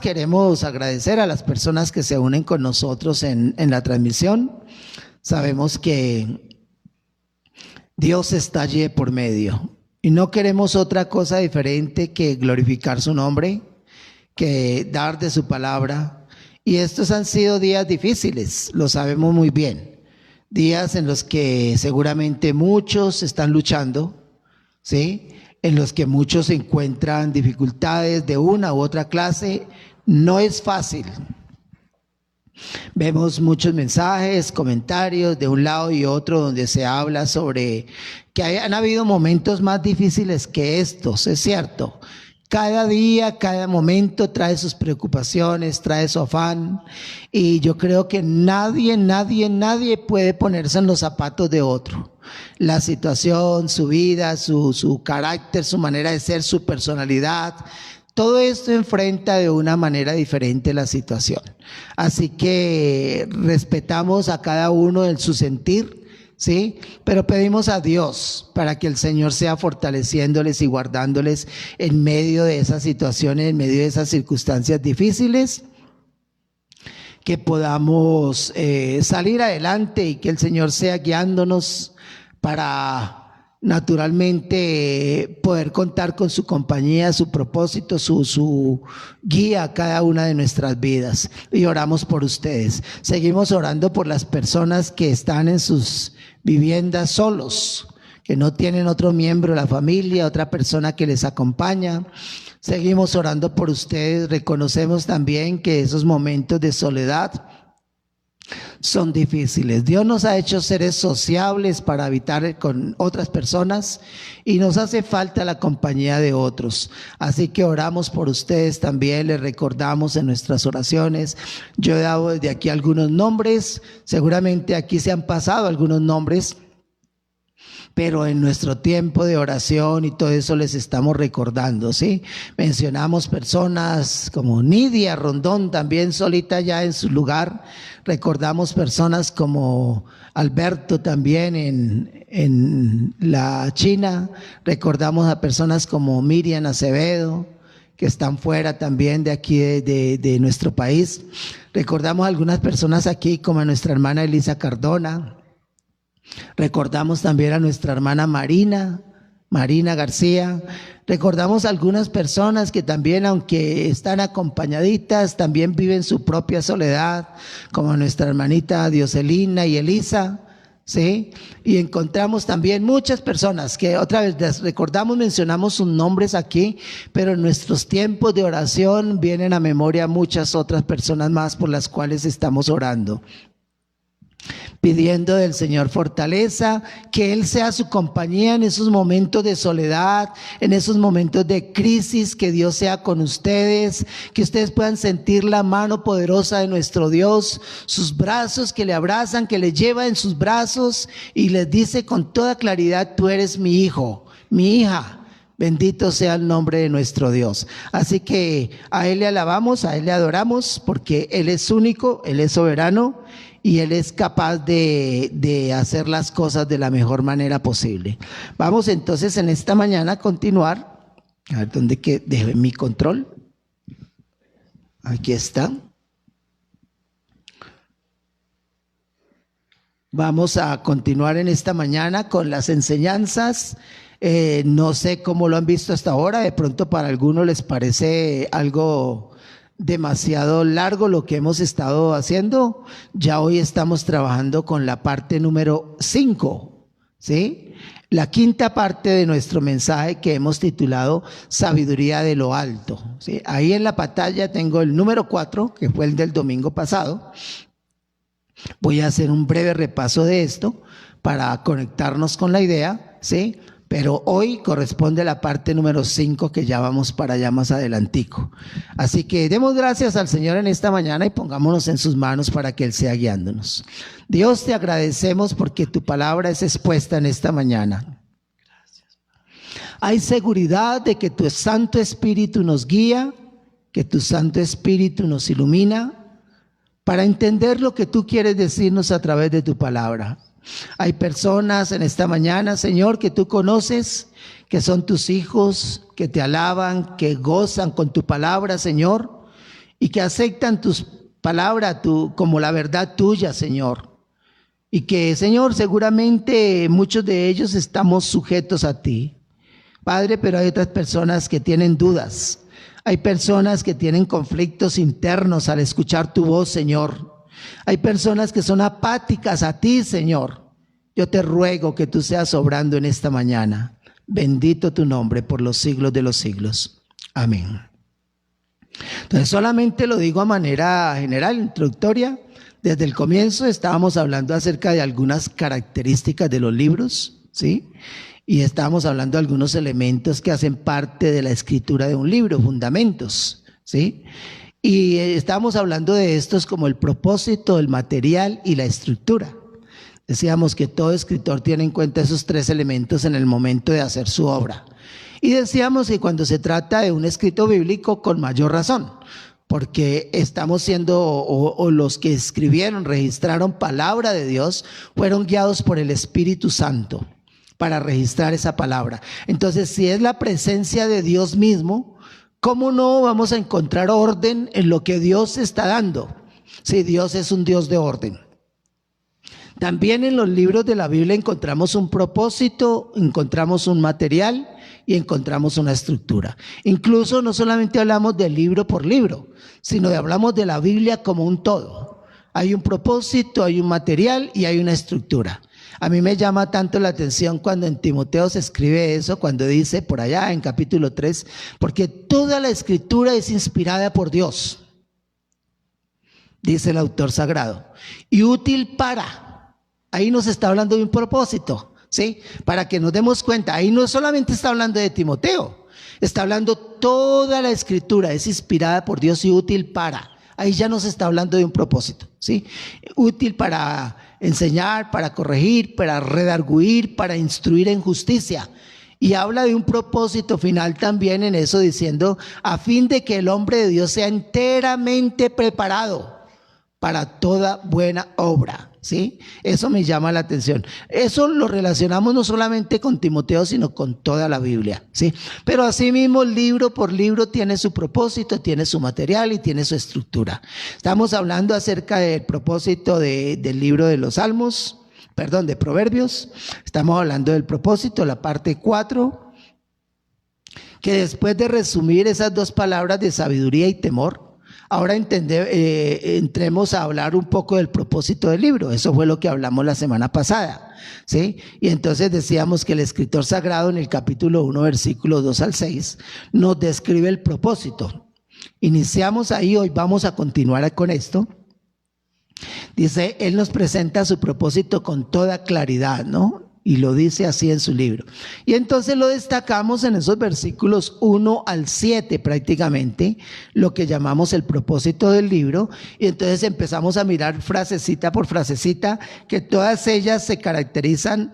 Queremos agradecer a las personas que se unen con nosotros en la transmisión. Sabemos que Dios está allí por medio y no queremos otra cosa diferente que glorificar su nombre, que dar de su palabra. Y estos han sido días difíciles, lo sabemos muy bien. Días en los que seguramente muchos están luchando, ¿sí? En los que muchos encuentran dificultades de una u otra clase. No es fácil. Vemos muchos mensajes, comentarios de un lado y otro donde se habla sobre que han habido momentos más difíciles que estos, es cierto. Cada día, cada momento trae sus preocupaciones, trae su afán, y yo creo que nadie puede ponerse en los zapatos de otro. La situación, su vida, su carácter, su manera de ser, su personalidad, todo esto enfrenta de una manera diferente la situación. Así que respetamos a cada uno en su sentir, ¿sí? Pero pedimos a Dios para que el Señor sea fortaleciéndoles y guardándoles en medio de esas situaciones, en medio de esas circunstancias difíciles, que podamos salir adelante y que el Señor sea guiándonos para naturalmente poder contar con su compañía, su propósito, su guía a cada una de nuestras vidas. Y oramos por ustedes. Seguimos orando por las personas que están en sus viviendas solos, que no tienen otro miembro de la familia, otra persona que les acompaña. Seguimos orando por ustedes. Reconocemos también que esos momentos de soledad son difíciles. Dios nos ha hecho seres sociables para habitar con otras personas y nos hace falta la compañía de otros. Así que oramos por ustedes también, les recordamos en nuestras oraciones. Yo he dado desde aquí algunos nombres, seguramente aquí se han pasado algunos nombres, pero en nuestro tiempo de oración y todo eso les estamos recordando, ¿sí? Mencionamos personas como Nidia Rondón, también solita ya en su lugar. Recordamos personas como Alberto también en la China. Recordamos a personas como Miriam Acevedo, que están fuera también de aquí de nuestro país. Recordamos a algunas personas aquí como a nuestra hermana Elisa Cardona. Recordamos también a nuestra hermana Marina García. Recordamos a algunas personas que también, aunque están acompañaditas, también viven su propia soledad, como nuestra hermanita Dioselina y Elisa, ¿sí? Y encontramos también muchas personas que otra vez les recordamos, mencionamos sus nombres aquí, pero en nuestros tiempos de oración vienen a memoria muchas otras personas más por las cuales estamos orando, pidiendo del Señor fortaleza, que Él sea su compañía en esos momentos de soledad, en esos momentos de crisis, que Dios sea con ustedes, que ustedes puedan sentir la mano poderosa de nuestro Dios, sus brazos que le abrazan, que le lleva en sus brazos y les dice con toda claridad: tú eres mi hijo, mi hija. Bendito sea el nombre de nuestro Dios. Así que a Él le alabamos, a Él le adoramos, porque Él es único, Él es soberano y Él es capaz de hacer las cosas de la mejor manera posible. Vamos entonces en esta mañana a continuar. A ver, ¿dónde dejé mi control? Aquí está. Vamos a continuar en esta mañana con las enseñanzas. No sé cómo lo han visto hasta ahora. De pronto para algunos les parece algo demasiado largo lo que hemos estado haciendo. Ya hoy estamos trabajando con la parte número 5, ¿sí? La quinta parte de nuestro mensaje que hemos titulado Sabiduría de lo Alto, ¿sí? Ahí en la pantalla tengo el número 4, que fue el del domingo pasado. Voy a hacer un breve repaso de esto para conectarnos con la idea, ¿sí? Pero hoy corresponde a la parte número 5, que ya vamos para allá más adelantico. Así que demos gracias al Señor en esta mañana y pongámonos en sus manos para que Él sea guiándonos. Dios, te agradecemos porque tu palabra es expuesta en esta mañana. Hay seguridad de que tu Santo Espíritu nos guía, que tu Santo Espíritu nos ilumina para entender lo que tú quieres decirnos a través de tu palabra. Hay personas en esta mañana, Señor, que tú conoces, que son tus hijos, que te alaban, que gozan con tu palabra, Señor, y que aceptan tus palabras como la verdad tuya, Señor. Y que, Señor, seguramente muchos de ellos estamos sujetos a ti, Padre, pero hay otras personas que tienen dudas. Hay personas que tienen conflictos internos al escuchar tu voz, Señor. Hay personas que son apáticas a ti, Señor. Yo te ruego que tú seas obrando en esta mañana. Bendito tu nombre por los siglos de los siglos. Amén. Entonces solamente lo digo a manera general, introductoria. Desde el comienzo estábamos hablando acerca de algunas características de los libros, ¿sí? Y estábamos hablando de algunos elementos que hacen parte de la escritura de un libro, fundamentos, ¿sí? Y estábamos hablando de estos como el propósito, el material y la estructura. Decíamos que todo escritor tiene en cuenta esos tres elementos en el momento de hacer su obra. Y decíamos que cuando se trata de un escrito bíblico, con mayor razón, porque estamos siendo, o los que escribieron, registraron palabra de Dios, fueron guiados por el Espíritu Santo para registrar esa palabra. Entonces, si es la presencia de Dios mismo, ¿cómo no vamos a encontrar orden en lo que Dios está dando? Si Dios es un Dios de orden. También en los libros de la Biblia encontramos un propósito, encontramos un material y encontramos una estructura. Incluso no solamente hablamos de libro por libro, sino hablamos de la Biblia como un todo. Hay un propósito, hay un material y hay una estructura. A mí me llama tanto la atención cuando en Timoteo se escribe eso, cuando dice por allá en capítulo 3, porque toda la escritura es inspirada por Dios, dice el autor sagrado, y útil para, ahí nos está hablando de un propósito, ¿sí? Para que nos demos cuenta, ahí no solamente está hablando de Timoteo, está hablando toda la escritura, es inspirada por Dios y útil para, ahí ya nos está hablando de un propósito, ¿sí? Útil para enseñar, para corregir, para redarguir, para instruir en justicia. Y habla de un propósito final también en eso, diciendo, a fin de que el hombre de Dios sea enteramente preparado para toda buena obra, ¿sí? Eso me llama la atención. Eso lo relacionamos no solamente con Timoteo, sino con toda la Biblia, ¿sí? Pero asimismo, libro por libro tiene su propósito, tiene su material y tiene su estructura. Estamos hablando acerca del propósito del libro de los Salmos, de Proverbios. Estamos hablando del propósito, la parte 4, que después de resumir esas dos palabras de sabiduría y temor, ahora entremos a hablar un poco del propósito del libro. Eso fue lo que hablamos la semana pasada, ¿sí? Y entonces decíamos que el escritor sagrado en el capítulo 1, versículos 2 al 6, nos describe el propósito. Iniciamos ahí, hoy vamos a continuar con esto. Dice, él nos presenta su propósito con toda claridad, ¿no? Y lo dice así en su libro. Y entonces lo destacamos en esos versículos 1 al 7 prácticamente, lo que llamamos el propósito del libro. Y entonces empezamos a mirar frasecita por frasecita, que todas ellas se caracterizan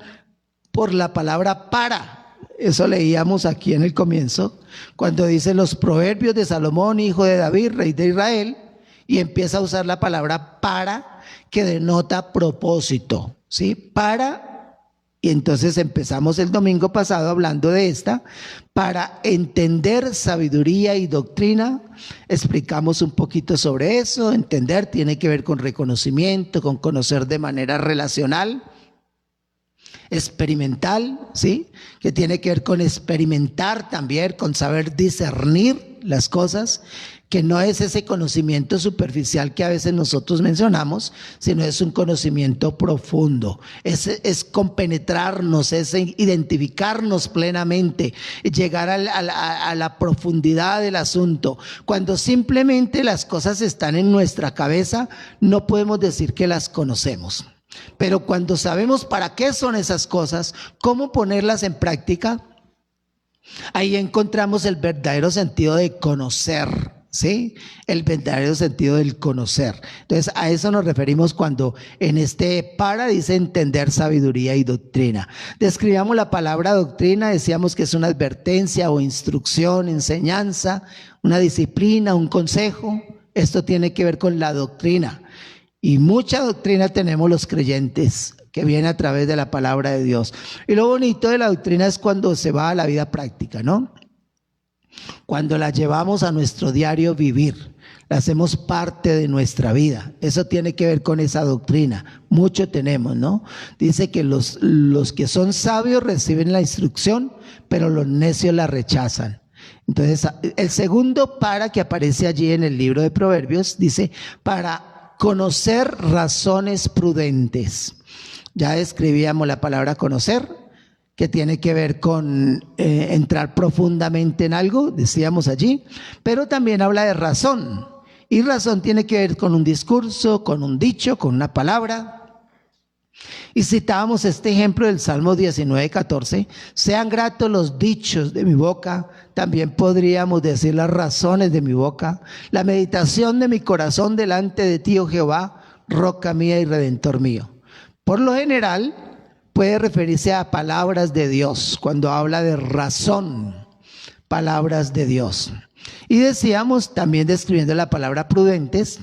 por la palabra para. Eso leíamos aquí en el comienzo, cuando dice los proverbios de Salomón, hijo de David, rey de Israel, y empieza a usar la palabra para, que denota propósito, ¿sí? Para. Y entonces empezamos el domingo pasado hablando de esta, para entender sabiduría y doctrina. Explicamos un poquito sobre eso. Entender tiene que ver con reconocimiento, con conocer de manera relacional, experimental, ¿sí? Que tiene que ver con experimentar también, con saber discernir las cosas, que no es ese conocimiento superficial que a veces nosotros mencionamos, sino es un conocimiento profundo, es compenetrarnos, es identificarnos plenamente, llegar a la profundidad del asunto. Cuando simplemente las cosas están en nuestra cabeza, no podemos decir que las conocemos. Pero cuando sabemos para qué son esas cosas, cómo ponerlas en práctica, ahí encontramos el verdadero sentido de conocer, ¿sí? El verdadero sentido del conocer. Entonces a eso nos referimos cuando en este para dice entender sabiduría y doctrina. Describíamos la palabra doctrina, decíamos que es una advertencia o instrucción, enseñanza, una disciplina, un consejo. Esto tiene que ver con la doctrina. Y mucha doctrina tenemos los creyentes, que viene a través de la palabra de Dios. Y lo bonito de la doctrina es cuando se va a la vida práctica, ¿no? Cuando la llevamos a nuestro diario vivir. la hacemos parte de nuestra vida. Eso tiene que ver con esa doctrina. Mucho tenemos, ¿no? Dice que los que son sabios reciben la instrucción, pero los necios la rechazan. Entonces, el segundo para que aparece allí en el libro de Proverbios, dice, para conocer razones prudentes. Ya describíamos la palabra conocer, que tiene que ver con entrar profundamente en algo, decíamos allí, pero también habla de razón. Y razón tiene que ver con un discurso, con un dicho, con una palabra. Y citábamos este ejemplo del Salmo 19:14, sean gratos los dichos de mi boca, también podríamos decir las razones de mi boca, la meditación de mi corazón delante de ti, oh Jehová, roca mía y redentor mío. Por lo general, puede referirse a palabras de Dios, cuando habla de razón, palabras de Dios. Y decíamos, también describiendo la palabra prudentes,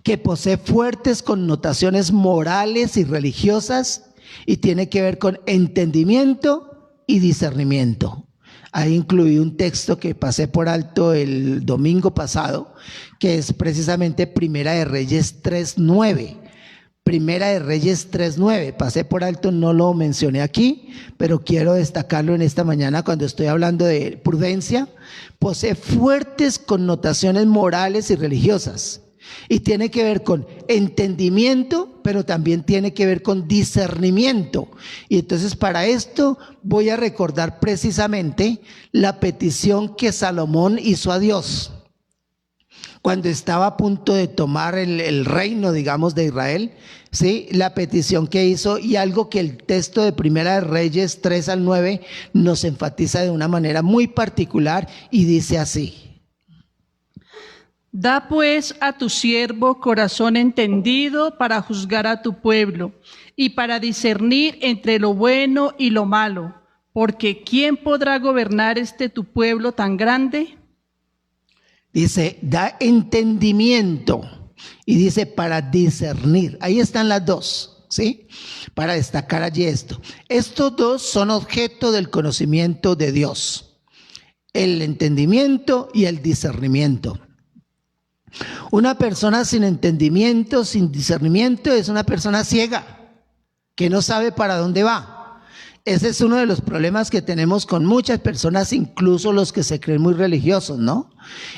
que posee fuertes connotaciones morales y religiosas y tiene que ver con entendimiento y discernimiento. Ahí incluí un texto que pasé por alto el domingo pasado, que es precisamente Primera de Reyes 3:9. Primera de Reyes 3:9, pasé por alto, no lo mencioné aquí, pero quiero destacarlo en esta mañana cuando estoy hablando de prudencia. Posee fuertes connotaciones morales y religiosas y tiene que ver con entendimiento, pero también tiene que ver con discernimiento. Y entonces para esto voy a recordar precisamente la petición que Salomón hizo a Dios cuando estaba a punto de tomar el reino, digamos, de Israel, ¿sí? La petición que hizo, y algo que el texto de Primera de Reyes 3-9 nos enfatiza de una manera muy particular y dice así: Da pues a tu siervo corazón entendido para juzgar a tu pueblo y para discernir entre lo bueno y lo malo, porque ¿quién podrá gobernar tu pueblo tan grande? Dice, da entendimiento, y dice para discernir. Ahí están las dos, ¿sí? Para destacar allí esto. Estos dos son objeto del conocimiento de Dios: el entendimiento y el discernimiento. Una persona sin entendimiento, sin discernimiento, es una persona ciega, que no sabe para dónde va. Ese es uno de los problemas que tenemos con muchas personas, incluso los que se creen muy religiosos, ¿no?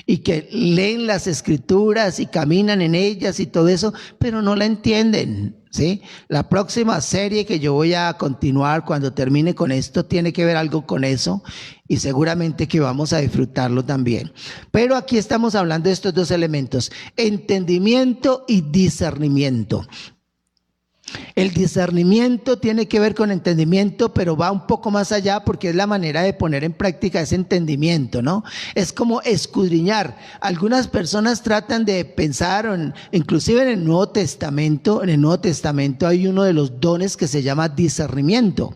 Y que leen las escrituras y caminan en ellas y todo eso, pero no la entienden, ¿sí? La próxima serie que yo voy a continuar cuando termine con esto tiene que ver algo con eso, y seguramente que vamos a disfrutarlo también. Pero aquí estamos hablando de estos dos elementos: entendimiento y discernimiento. El discernimiento tiene que ver con entendimiento, pero va un poco más allá, porque es la manera de poner en práctica ese entendimiento, ¿no? Es como escudriñar. Algunas personas tratan de pensar, inclusive en el Nuevo Testamento hay uno de los dones que se llama discernimiento.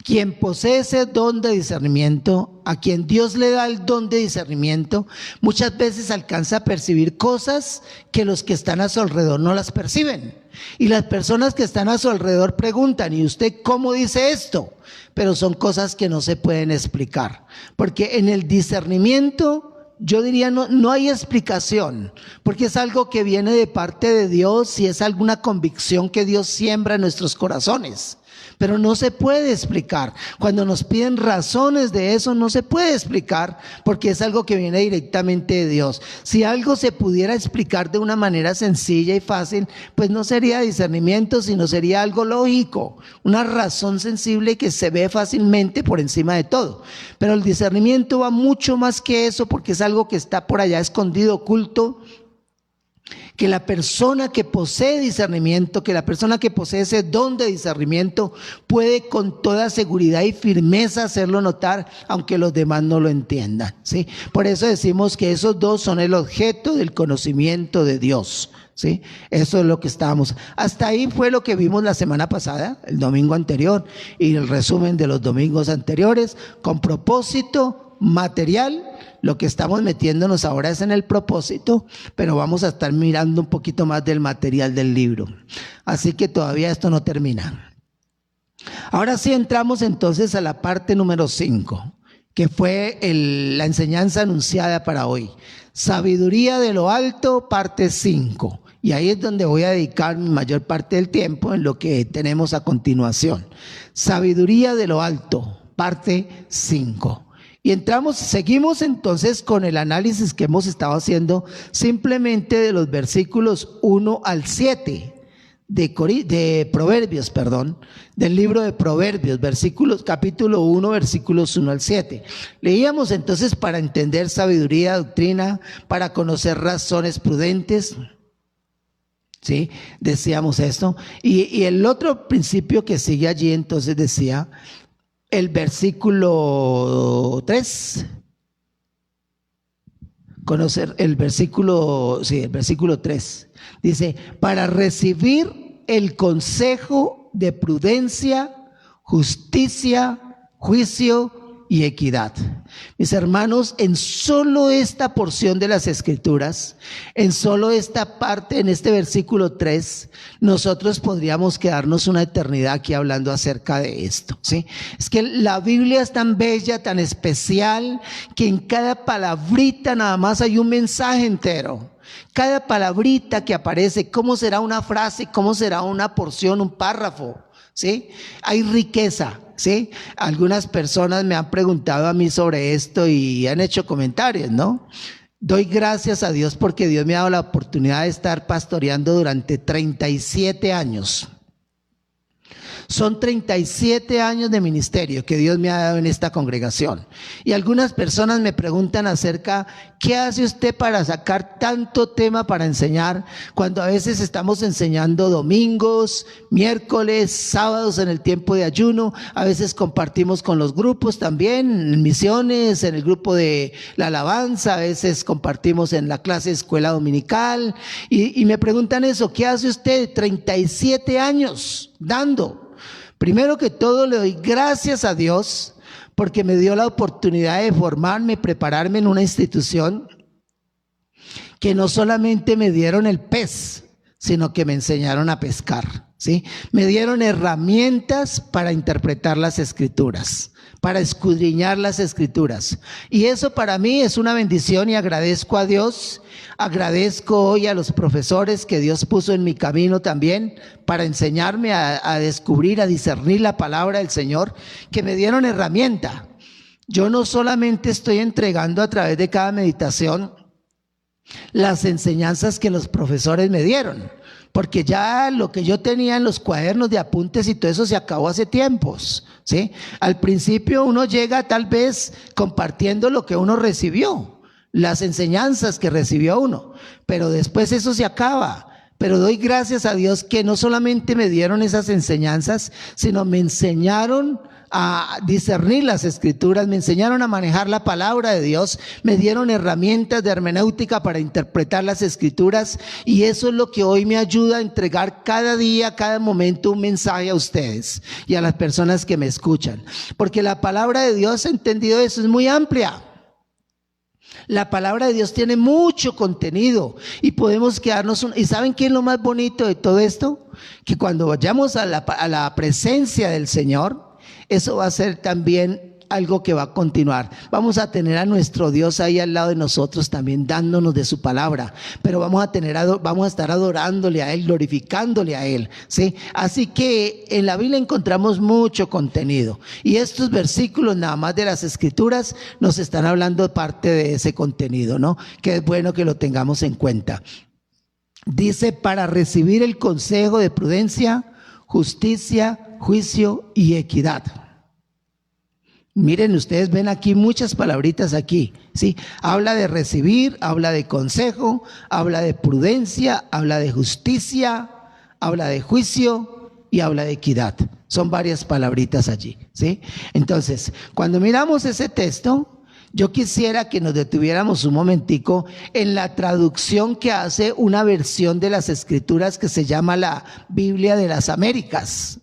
Quien posee ese don de discernimiento, a quien Dios le da el don de discernimiento, muchas veces alcanza a percibir cosas que los que están a su alrededor no las perciben. Y las personas que están a su alrededor preguntan: ¿y usted cómo dice esto? Pero son cosas que no se pueden explicar, porque en el discernimiento, yo diría, no hay explicación, porque es algo que viene de parte de Dios y es alguna convicción que Dios siembra en nuestros corazones. Pero no se puede explicar. Cuando nos piden razones de eso, no se puede explicar, porque es algo que viene directamente de Dios. Si algo se pudiera explicar de una manera sencilla y fácil, pues no sería discernimiento, sino sería algo lógico, una razón sensible que se ve fácilmente por encima de todo. Pero el discernimiento va mucho más que eso, porque es algo que está por allá escondido, oculto, que la persona que posee discernimiento, que la persona que posee ese don de discernimiento puede con toda seguridad y firmeza hacerlo notar, aunque los demás no lo entiendan, ¿sí? Por eso decimos que esos dos son el objeto del conocimiento de Dios, ¿sí? Eso es lo que estábamos. Hasta ahí fue lo que vimos la semana pasada, el domingo anterior, y el resumen de los domingos anteriores, con propósito material. Lo que estamos metiéndonos ahora es en el propósito, pero vamos a estar mirando un poquito más del material del libro. Así que todavía esto no termina. Ahora sí entramos entonces a la parte número 5, que fue la enseñanza anunciada para hoy. Sabiduría de lo alto, parte 5. Y ahí es donde voy a dedicar mi mayor parte del tiempo en lo que tenemos a continuación. Sabiduría de lo alto, parte 5. Y seguimos entonces con el análisis que hemos estado haciendo simplemente de los versículos 1 al 7 de Proverbios, del libro de Proverbios, capítulo 1, versículos 1 al 7. Leíamos entonces para entender sabiduría, doctrina, para conocer razones prudentes. ¿Sí? Decíamos esto. Y el otro principio que sigue allí entonces decía el versículo 3. Conocer el versículo 3. Dice, para recibir el consejo de prudencia, justicia, juicio y equidad. Mis hermanos, en solo esta porción de las Escrituras, en solo esta parte, en este versículo 3, nosotros podríamos quedarnos una eternidad aquí hablando acerca de esto, ¿sí? Es que la Biblia es tan bella, tan especial, que en cada palabrita nada más hay un mensaje entero. Cada palabrita que aparece, ¿cómo será una frase? ¿Cómo será una porción, un párrafo? ¿Sí? Hay riqueza, ¿sí? Algunas personas me han preguntado a mí sobre esto y han hecho comentarios, ¿no? Doy gracias a Dios porque Dios me ha dado la oportunidad de estar pastoreando durante 37 años. Son 37 años de ministerio que Dios me ha dado en esta congregación. Y algunas personas me preguntan acerca, ¿qué hace usted para sacar tanto tema para enseñar? Cuando a veces estamos enseñando domingos, miércoles, sábados en el tiempo de ayuno. A veces compartimos con los grupos también, en misiones, en el grupo de la alabanza. A veces compartimos en la clase de escuela dominical. Y me preguntan eso, ¿qué hace usted? 37 años dando. Primero que todo le doy gracias a Dios porque me dio la oportunidad de formarme, prepararme en una institución que no solamente me dieron el pez, sino que me enseñaron a pescar, ¿sí? Me dieron herramientas para interpretar las Escrituras, para escudriñar las Escrituras. Y eso para mí es una bendición y agradezco a Dios. Agradezco hoy a los profesores que Dios puso en mi camino también para enseñarme a descubrir, a discernir la palabra del Señor, que me dieron herramienta. Yo no solamente estoy entregando a través de cada meditación las enseñanzas que los profesores me dieron, porque ya lo que yo tenía en los cuadernos de apuntes y todo eso se acabó hace tiempos, ¿sí? Al principio uno llega tal vez compartiendo lo que uno recibió, las enseñanzas que recibió uno, pero después eso se acaba. Pero doy gracias a Dios que no solamente me dieron esas enseñanzas, sino me enseñaron a discernir las Escrituras, me enseñaron a manejar la palabra de Dios, me dieron herramientas de hermenéutica para interpretar las Escrituras, y eso es lo que hoy me ayuda a entregar cada día, cada momento un mensaje a ustedes y a las personas que me escuchan, porque la palabra de Dios, entendido eso, es muy amplia. La palabra de Dios tiene mucho contenido y podemos quedarnos. ¿Y saben qué es lo más bonito de todo esto? Que cuando vayamos a la presencia del Señor, eso va a ser también algo que va a continuar. Vamos a tener a nuestro Dios ahí al lado de nosotros también dándonos de su palabra, pero vamos a estar adorándole a Él, glorificándole a Él, ¿sí? Así que en la Biblia encontramos mucho contenido y estos versículos nada más de las Escrituras nos están hablando parte de ese contenido, ¿no? Que es bueno que lo tengamos en cuenta. Dice, para recibir el consejo de prudencia, justicia, juicio y equidad. Miren, ustedes ven aquí muchas palabritas aquí, ¿sí? Habla de recibir, habla de consejo, habla de prudencia, habla de justicia, habla de juicio y habla de equidad. Son varias palabritas allí, ¿sí? Entonces, cuando miramos ese texto, yo quisiera que nos detuviéramos un momentico en la traducción que hace una versión de las Escrituras que se llama la Biblia de las Américas.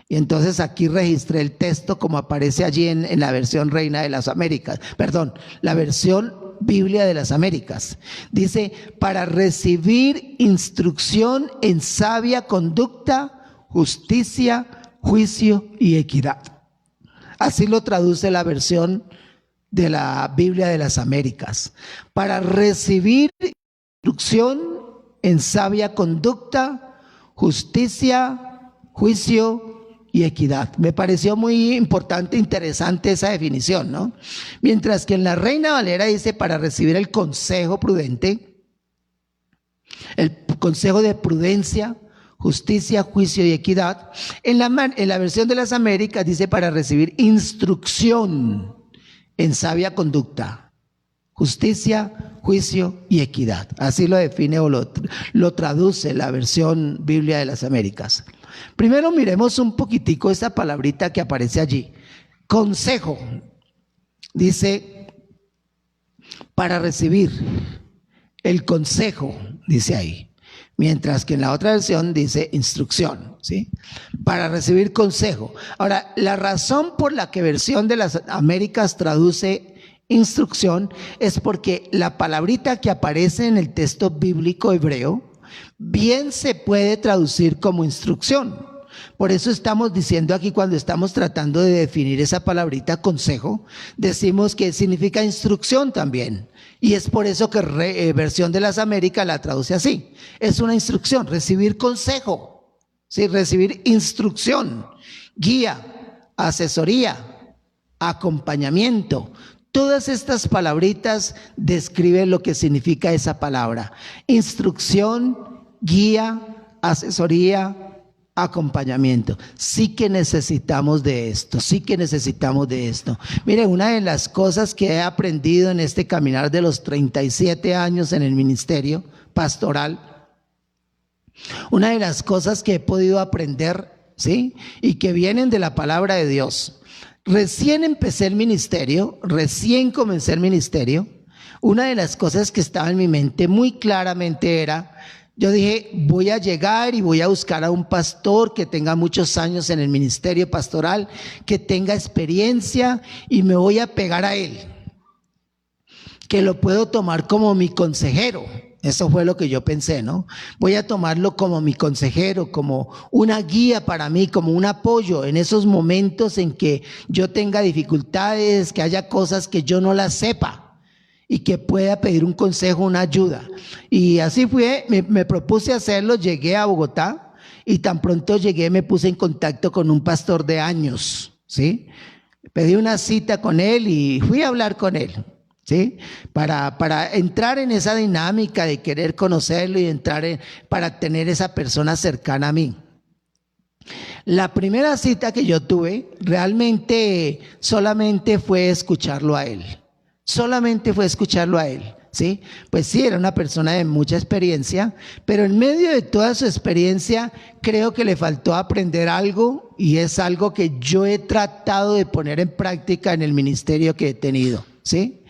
Y entonces aquí registré el texto como aparece allí en la versión Reina de las Américas, la versión Biblia de las Américas. Dice, para recibir instrucción en sabia conducta, justicia, juicio y equidad. Así lo traduce la versión de la Biblia de las Américas. Para recibir instrucción en sabia conducta, justicia, juicio y equidad. Me pareció muy importante, interesante esa definición, ¿no? Mientras que en la Reina Valera dice para recibir el consejo prudente, el consejo de prudencia, justicia, juicio y equidad. En la versión de las Américas dice para recibir instrucción en sabia conducta, justicia, juicio y equidad. Así lo define o lo traduce la versión Biblia de las Américas. Primero miremos un poquitico esta palabrita que aparece allí. Consejo. Dice para recibir el consejo, dice ahí. Mientras que en la otra versión dice instrucción, ¿sí? Para recibir consejo. Ahora, la razón por la que versión de las Américas traduce instrucción es porque la palabrita que aparece en el texto bíblico hebreo bien se puede traducir como instrucción. Por eso estamos diciendo aquí, cuando estamos tratando de definir esa palabrita consejo, decimos que significa instrucción también. Y es por eso que versión de las Américas la traduce así. Es una instrucción, recibir consejo, ¿sí? Recibir instrucción, guía, asesoría, acompañamiento. Todas estas palabritas describen lo que significa esa palabra. Instrucción, guía, asesoría, acompañamiento. Sí que necesitamos de esto, sí que necesitamos de esto. Mire, una de las cosas que he aprendido en este caminar de los 37 años en el ministerio pastoral, una de las cosas que he podido aprender, ¿sí? Y que vienen de la palabra de Dios. Recién empecé el ministerio, recién comencé el ministerio, una de las cosas que estaba en mi mente muy claramente era, yo dije, voy a llegar y voy a buscar a un pastor que tenga muchos años en el ministerio pastoral, que tenga experiencia, y me voy a pegar a él, que lo puedo tomar como mi consejero. Eso fue lo que yo pensé, ¿no? Voy a tomarlo como mi consejero, como una guía para mí, como un apoyo en esos momentos en que yo tenga dificultades, que haya cosas que yo no las sepa y que pueda pedir un consejo, una ayuda. Y así fue, me propuse hacerlo, llegué a Bogotá y tan pronto llegué me puse en contacto con un pastor de años, ¿sí? Pedí una cita con él y fui a hablar con él, ¿sí? Para entrar en esa dinámica de querer conocerlo y para tener esa persona cercana a mí. La primera cita que yo tuve realmente solamente fue escucharlo a él. Solamente fue escucharlo a él, ¿sí? Pues sí, era una persona de mucha experiencia, pero en medio de toda su experiencia creo que le faltó aprender algo, y es algo que yo he tratado de poner en práctica en el ministerio que he tenido, ¿sí?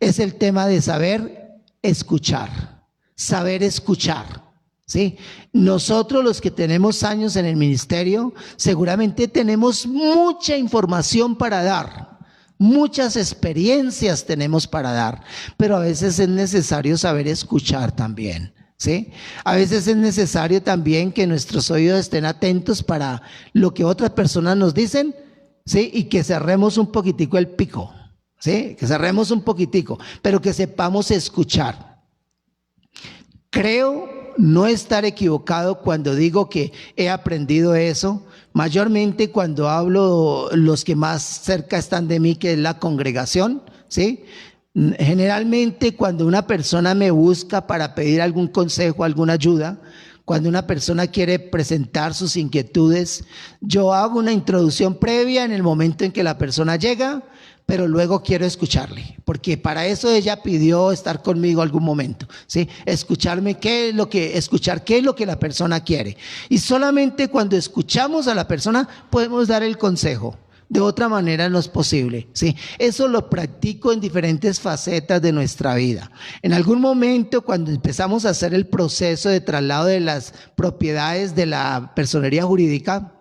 Es el tema de saber escuchar, ¿sí? Nosotros, los que tenemos años en el ministerio, seguramente tenemos mucha información para dar. Muchas experiencias tenemos para dar, pero a veces es necesario saber escuchar también, ¿sí? A veces es necesario también que nuestros oídos estén atentos para lo que otras personas nos dicen, ¿sí? Y que cerremos un poquitico el pico, ¿sí? Que cerremos un poquitico, pero que sepamos escuchar. Creo no estar equivocado cuando digo que he aprendido eso. Mayormente cuando hablo, los que más cerca están de mí, que es la congregación, ¿sí? Generalmente cuando una persona me busca para pedir algún consejo, alguna ayuda, cuando una persona quiere presentar sus inquietudes, yo hago una introducción previa en el momento en que la persona llega, pero luego quiero escucharle, porque para eso ella pidió estar conmigo algún momento, ¿sí? Escuchar qué es lo que la persona quiere. Y solamente cuando escuchamos a la persona podemos dar el consejo. De otra manera no es posible, ¿sí? Eso lo practico en diferentes facetas de nuestra vida. En algún momento, cuando empezamos a hacer el proceso de traslado de las propiedades de la personería jurídica,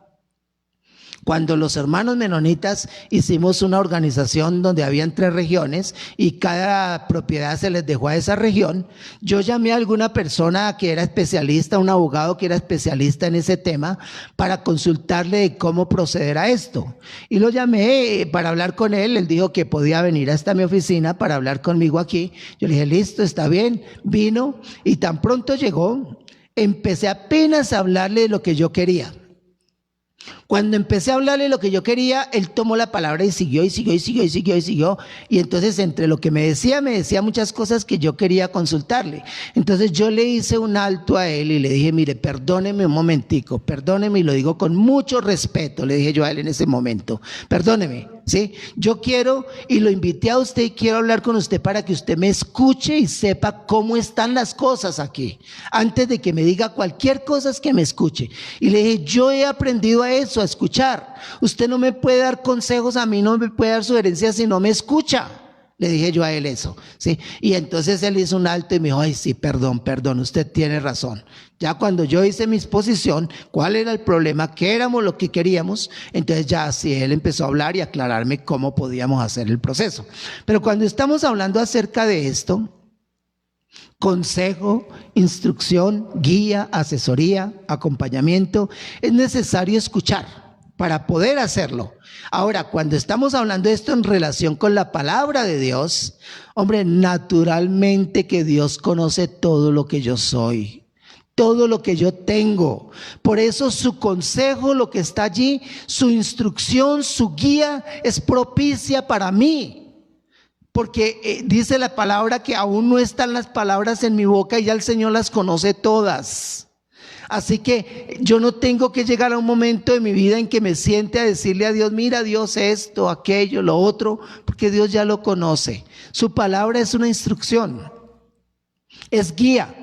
Cuando los hermanos menonitas hicimos una organización donde habían 3 regiones y cada propiedad se les dejó a esa región, yo llamé a alguna persona que era especialista, un abogado que era especialista en ese tema, para consultarle de cómo proceder a esto. Y lo llamé para hablar con él. Él dijo que podía venir hasta mi oficina para hablar conmigo aquí. Yo le dije, listo, está bien. Vino y tan pronto llegó, empecé apenas a hablarle de lo que yo quería. Cuando empecé a hablarle de lo que yo quería, él tomó la palabra y siguió, y siguió, y siguió, y siguió, y siguió. Y entonces entre lo que me decía muchas cosas que yo quería consultarle. Entonces yo le hice un alto a él y le dije, mire, perdóneme un momentico, perdóneme, y lo digo con mucho respeto, le dije yo a él en ese momento, perdóneme, ¿sí? Yo quiero, y lo invité a usted y quiero hablar con usted para que usted me escuche y sepa cómo están las cosas aquí. Antes de que me diga cualquier cosa, es que me escuche. Y le dije, yo he aprendido a eso, a escuchar. Usted no me puede dar consejos a mí, no me puede dar sugerencias si no me escucha. Le dije yo a él eso, ¿sí? Y entonces él hizo un alto y me dijo, ay, sí, perdón, usted tiene razón. Ya cuando yo hice mi exposición, cuál era el problema, qué éramos lo que queríamos, entonces ya así él empezó a hablar y aclararme cómo podíamos hacer el proceso. Pero cuando estamos hablando acerca de esto, consejo, instrucción, guía, asesoría, acompañamiento, es necesario escuchar para poder hacerlo. Ahora, cuando estamos hablando de esto en relación con la palabra de Dios, hombre, naturalmente que Dios conoce todo lo que yo soy, todo lo que yo tengo. Por eso su consejo, lo que está allí, su instrucción, su guía es propicia para mí. Porque dice la palabra que aún no están las palabras en mi boca y ya el Señor las conoce todas. Así que yo no tengo que llegar a un momento de mi vida en que me siente a decirle a Dios, mira Dios esto, aquello, lo otro, porque Dios ya lo conoce. Su palabra es una instrucción, es guía,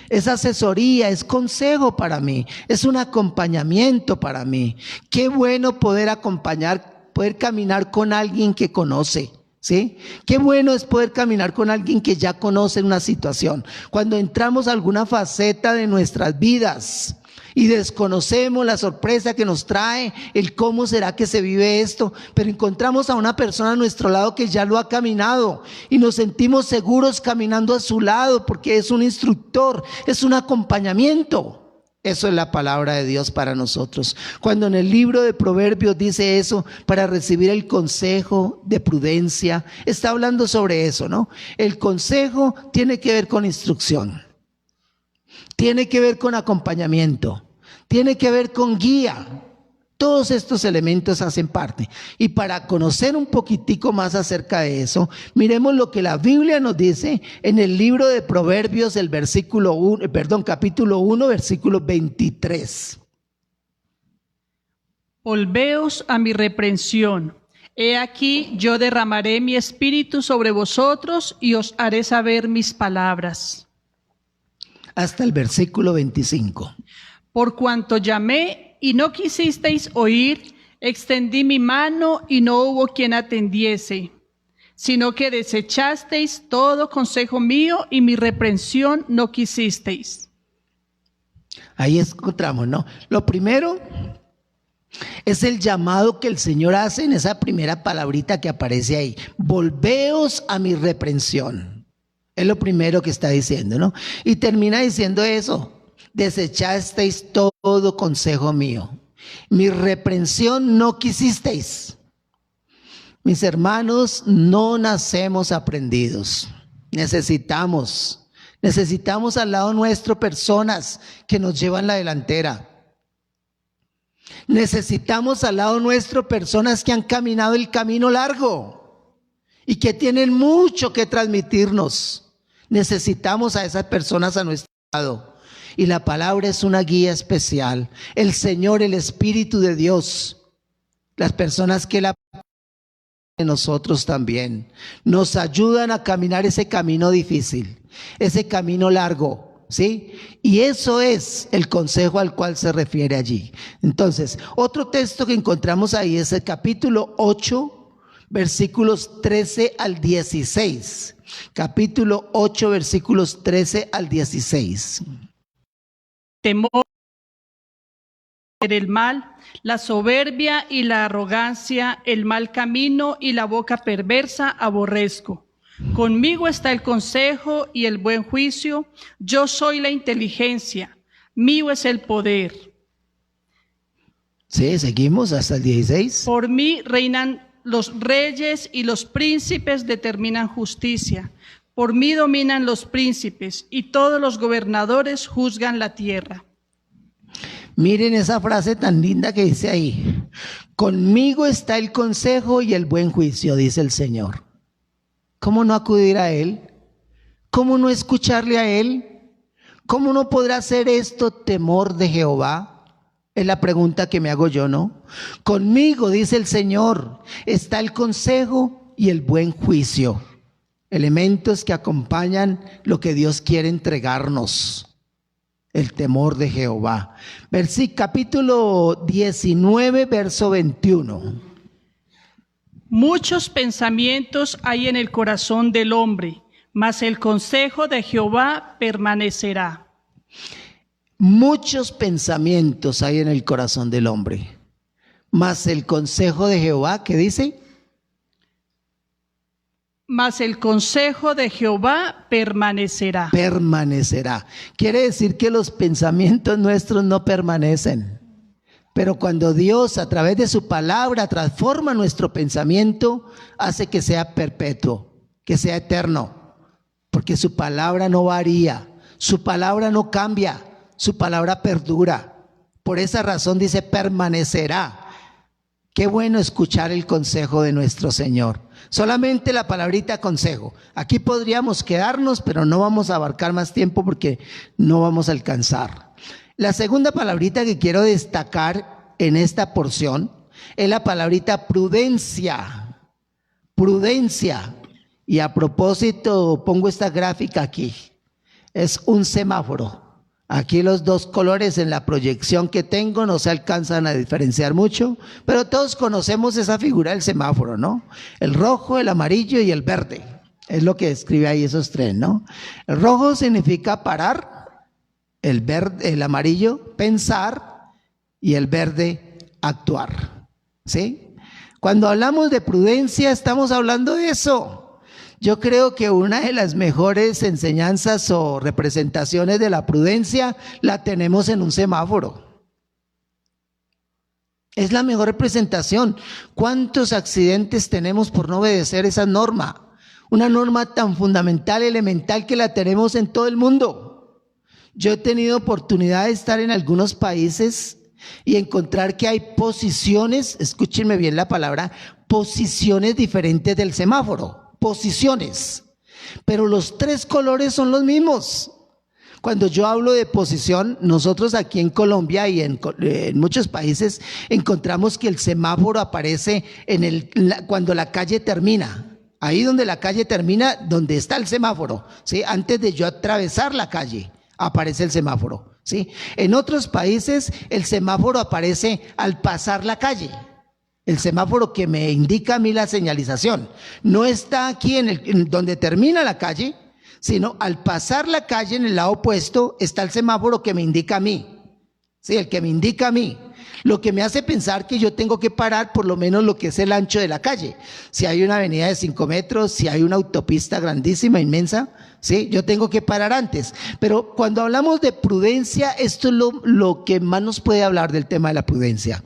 es asesoría, es consejo para mí, es un acompañamiento para mí. Qué bueno poder acompañar, poder caminar con alguien que conoce. ¿Sí? Qué bueno es poder caminar con alguien que ya conoce una situación. Cuando entramos a alguna faceta de nuestras vidas y desconocemos la sorpresa que nos trae, el cómo será que se vive esto, pero encontramos a una persona a nuestro lado que ya lo ha caminado y nos sentimos seguros caminando a su lado porque es un instructor, es un acompañamiento. Eso es la palabra de Dios para nosotros. Cuando en el libro de Proverbios dice eso, para recibir el consejo de prudencia, está hablando sobre eso, ¿no? El consejo tiene que ver con instrucción, tiene que ver con acompañamiento, tiene que ver con guía. Todos estos elementos hacen parte. Y para conocer un poquitico más acerca de eso, miremos lo que la Biblia nos dice en el libro de Proverbios, el capítulo 1, versículo 23. Volveos a mi reprensión. He aquí, yo derramaré mi espíritu sobre vosotros y os haré saber mis palabras. Hasta el versículo 25. Por cuanto llamé y no quisisteis oír, extendí mi mano y no hubo quien atendiese, sino que desechasteis todo consejo mío y mi reprensión no quisisteis. Ahí encontramos, ¿no? Lo primero es el llamado que el Señor hace en esa primera palabrita que aparece ahí. Volveos a mi reprensión. Es lo primero que está diciendo, ¿no? Y termina diciendo eso. Desechasteis todo consejo mío. Mi reprensión no quisisteis. Mis hermanos, no nacemos aprendidos. Necesitamos al lado nuestro personas que nos llevan la delantera. Necesitamos al lado nuestro personas que han caminado el camino largo y que tienen mucho que transmitirnos. Necesitamos a esas personas a nuestro lado. Y la palabra es una guía especial. El Señor, el Espíritu de Dios, las personas que la de nosotros también nos ayudan a caminar ese camino difícil, ese camino largo, ¿sí? Y eso es el consejo al cual se refiere allí. Entonces, otro texto que encontramos ahí es el capítulo 8, versículos 13 al 16. Capítulo 8, versículos 13 al 16. Temor el mal, la soberbia y la arrogancia, el mal camino y la boca perversa aborrezco. Conmigo está el consejo y el buen juicio, yo soy la inteligencia, mío es el poder. Sí, seguimos hasta el 16. Por mí reinan los reyes y los príncipes determinan justicia. Por mí dominan los príncipes y todos los gobernadores juzgan la tierra. Miren esa frase tan linda que dice ahí. Conmigo está el consejo y el buen juicio, dice el Señor. ¿Cómo no acudir a Él? ¿Cómo no escucharle a Él? ¿Cómo no podrá hacer esto temor de Jehová? Es la pregunta que me hago yo, ¿no? Conmigo, dice el Señor, está el consejo y el buen juicio. Elementos que acompañan lo que Dios quiere entregarnos. El temor de Jehová. Capítulo 19, verso 21. Muchos pensamientos hay en el corazón del hombre, mas el consejo de Jehová permanecerá. Muchos pensamientos hay en el corazón del hombre, mas el consejo de Jehová, ¿qué dice? Mas el consejo de Jehová permanecerá. Permanecerá. Quiere decir que los pensamientos nuestros no permanecen. Pero cuando Dios a través de su palabra transforma nuestro pensamiento, hace que sea perpetuo, que sea eterno. Porque su palabra no varía, su palabra no cambia, su palabra perdura. Por esa razón dice permanecerá. Qué bueno escuchar el consejo de nuestro Señor. Solamente la palabrita consejo. Aquí podríamos quedarnos, pero no vamos a abarcar más tiempo porque no vamos a alcanzar. La segunda palabrita que quiero destacar en esta porción es la palabrita prudencia. Prudencia. Y a propósito, pongo esta gráfica aquí. Es un semáforo. Aquí los dos colores en la proyección que tengo no se alcanzan a diferenciar mucho, pero todos conocemos esa figura del semáforo, ¿no? El rojo, el amarillo y el verde. Es lo que describe ahí esos tres, ¿no? El rojo significa parar, el amarillo pensar y el verde actuar, ¿sí? Cuando hablamos de prudencia estamos hablando de eso. Yo creo que una de las mejores enseñanzas o representaciones de la prudencia la tenemos en un semáforo. Es la mejor representación. ¿Cuántos accidentes tenemos por no obedecer esa norma? Una norma tan fundamental, elemental, que la tenemos en todo el mundo. Yo he tenido oportunidad de estar en algunos países y encontrar que hay posiciones, escúchenme bien la palabra, posiciones diferentes del semáforo. Posiciones, pero los tres colores son los mismos. Cuando yo hablo de posición, nosotros aquí en Colombia y en muchos países encontramos que el semáforo aparece cuando la calle termina. Ahí donde la calle termina, donde está el semáforo, ¿sí? Antes de yo atravesar la calle, aparece el semáforo, ¿sí? En otros países el semáforo aparece al pasar la calle. El semáforo que me indica a mí la señalización no está aquí en donde termina la calle, sino al pasar la calle en el lado opuesto está el semáforo que me indica a mí. Sí, el que me indica a mí. Lo que me hace pensar que yo tengo que parar por lo menos lo que es el ancho de la calle. Si hay una avenida de 5 metros, si hay una autopista grandísima, inmensa, ¿sí? Yo tengo que parar antes. Pero cuando hablamos de prudencia, esto es lo que más nos puede hablar del tema de la prudencia.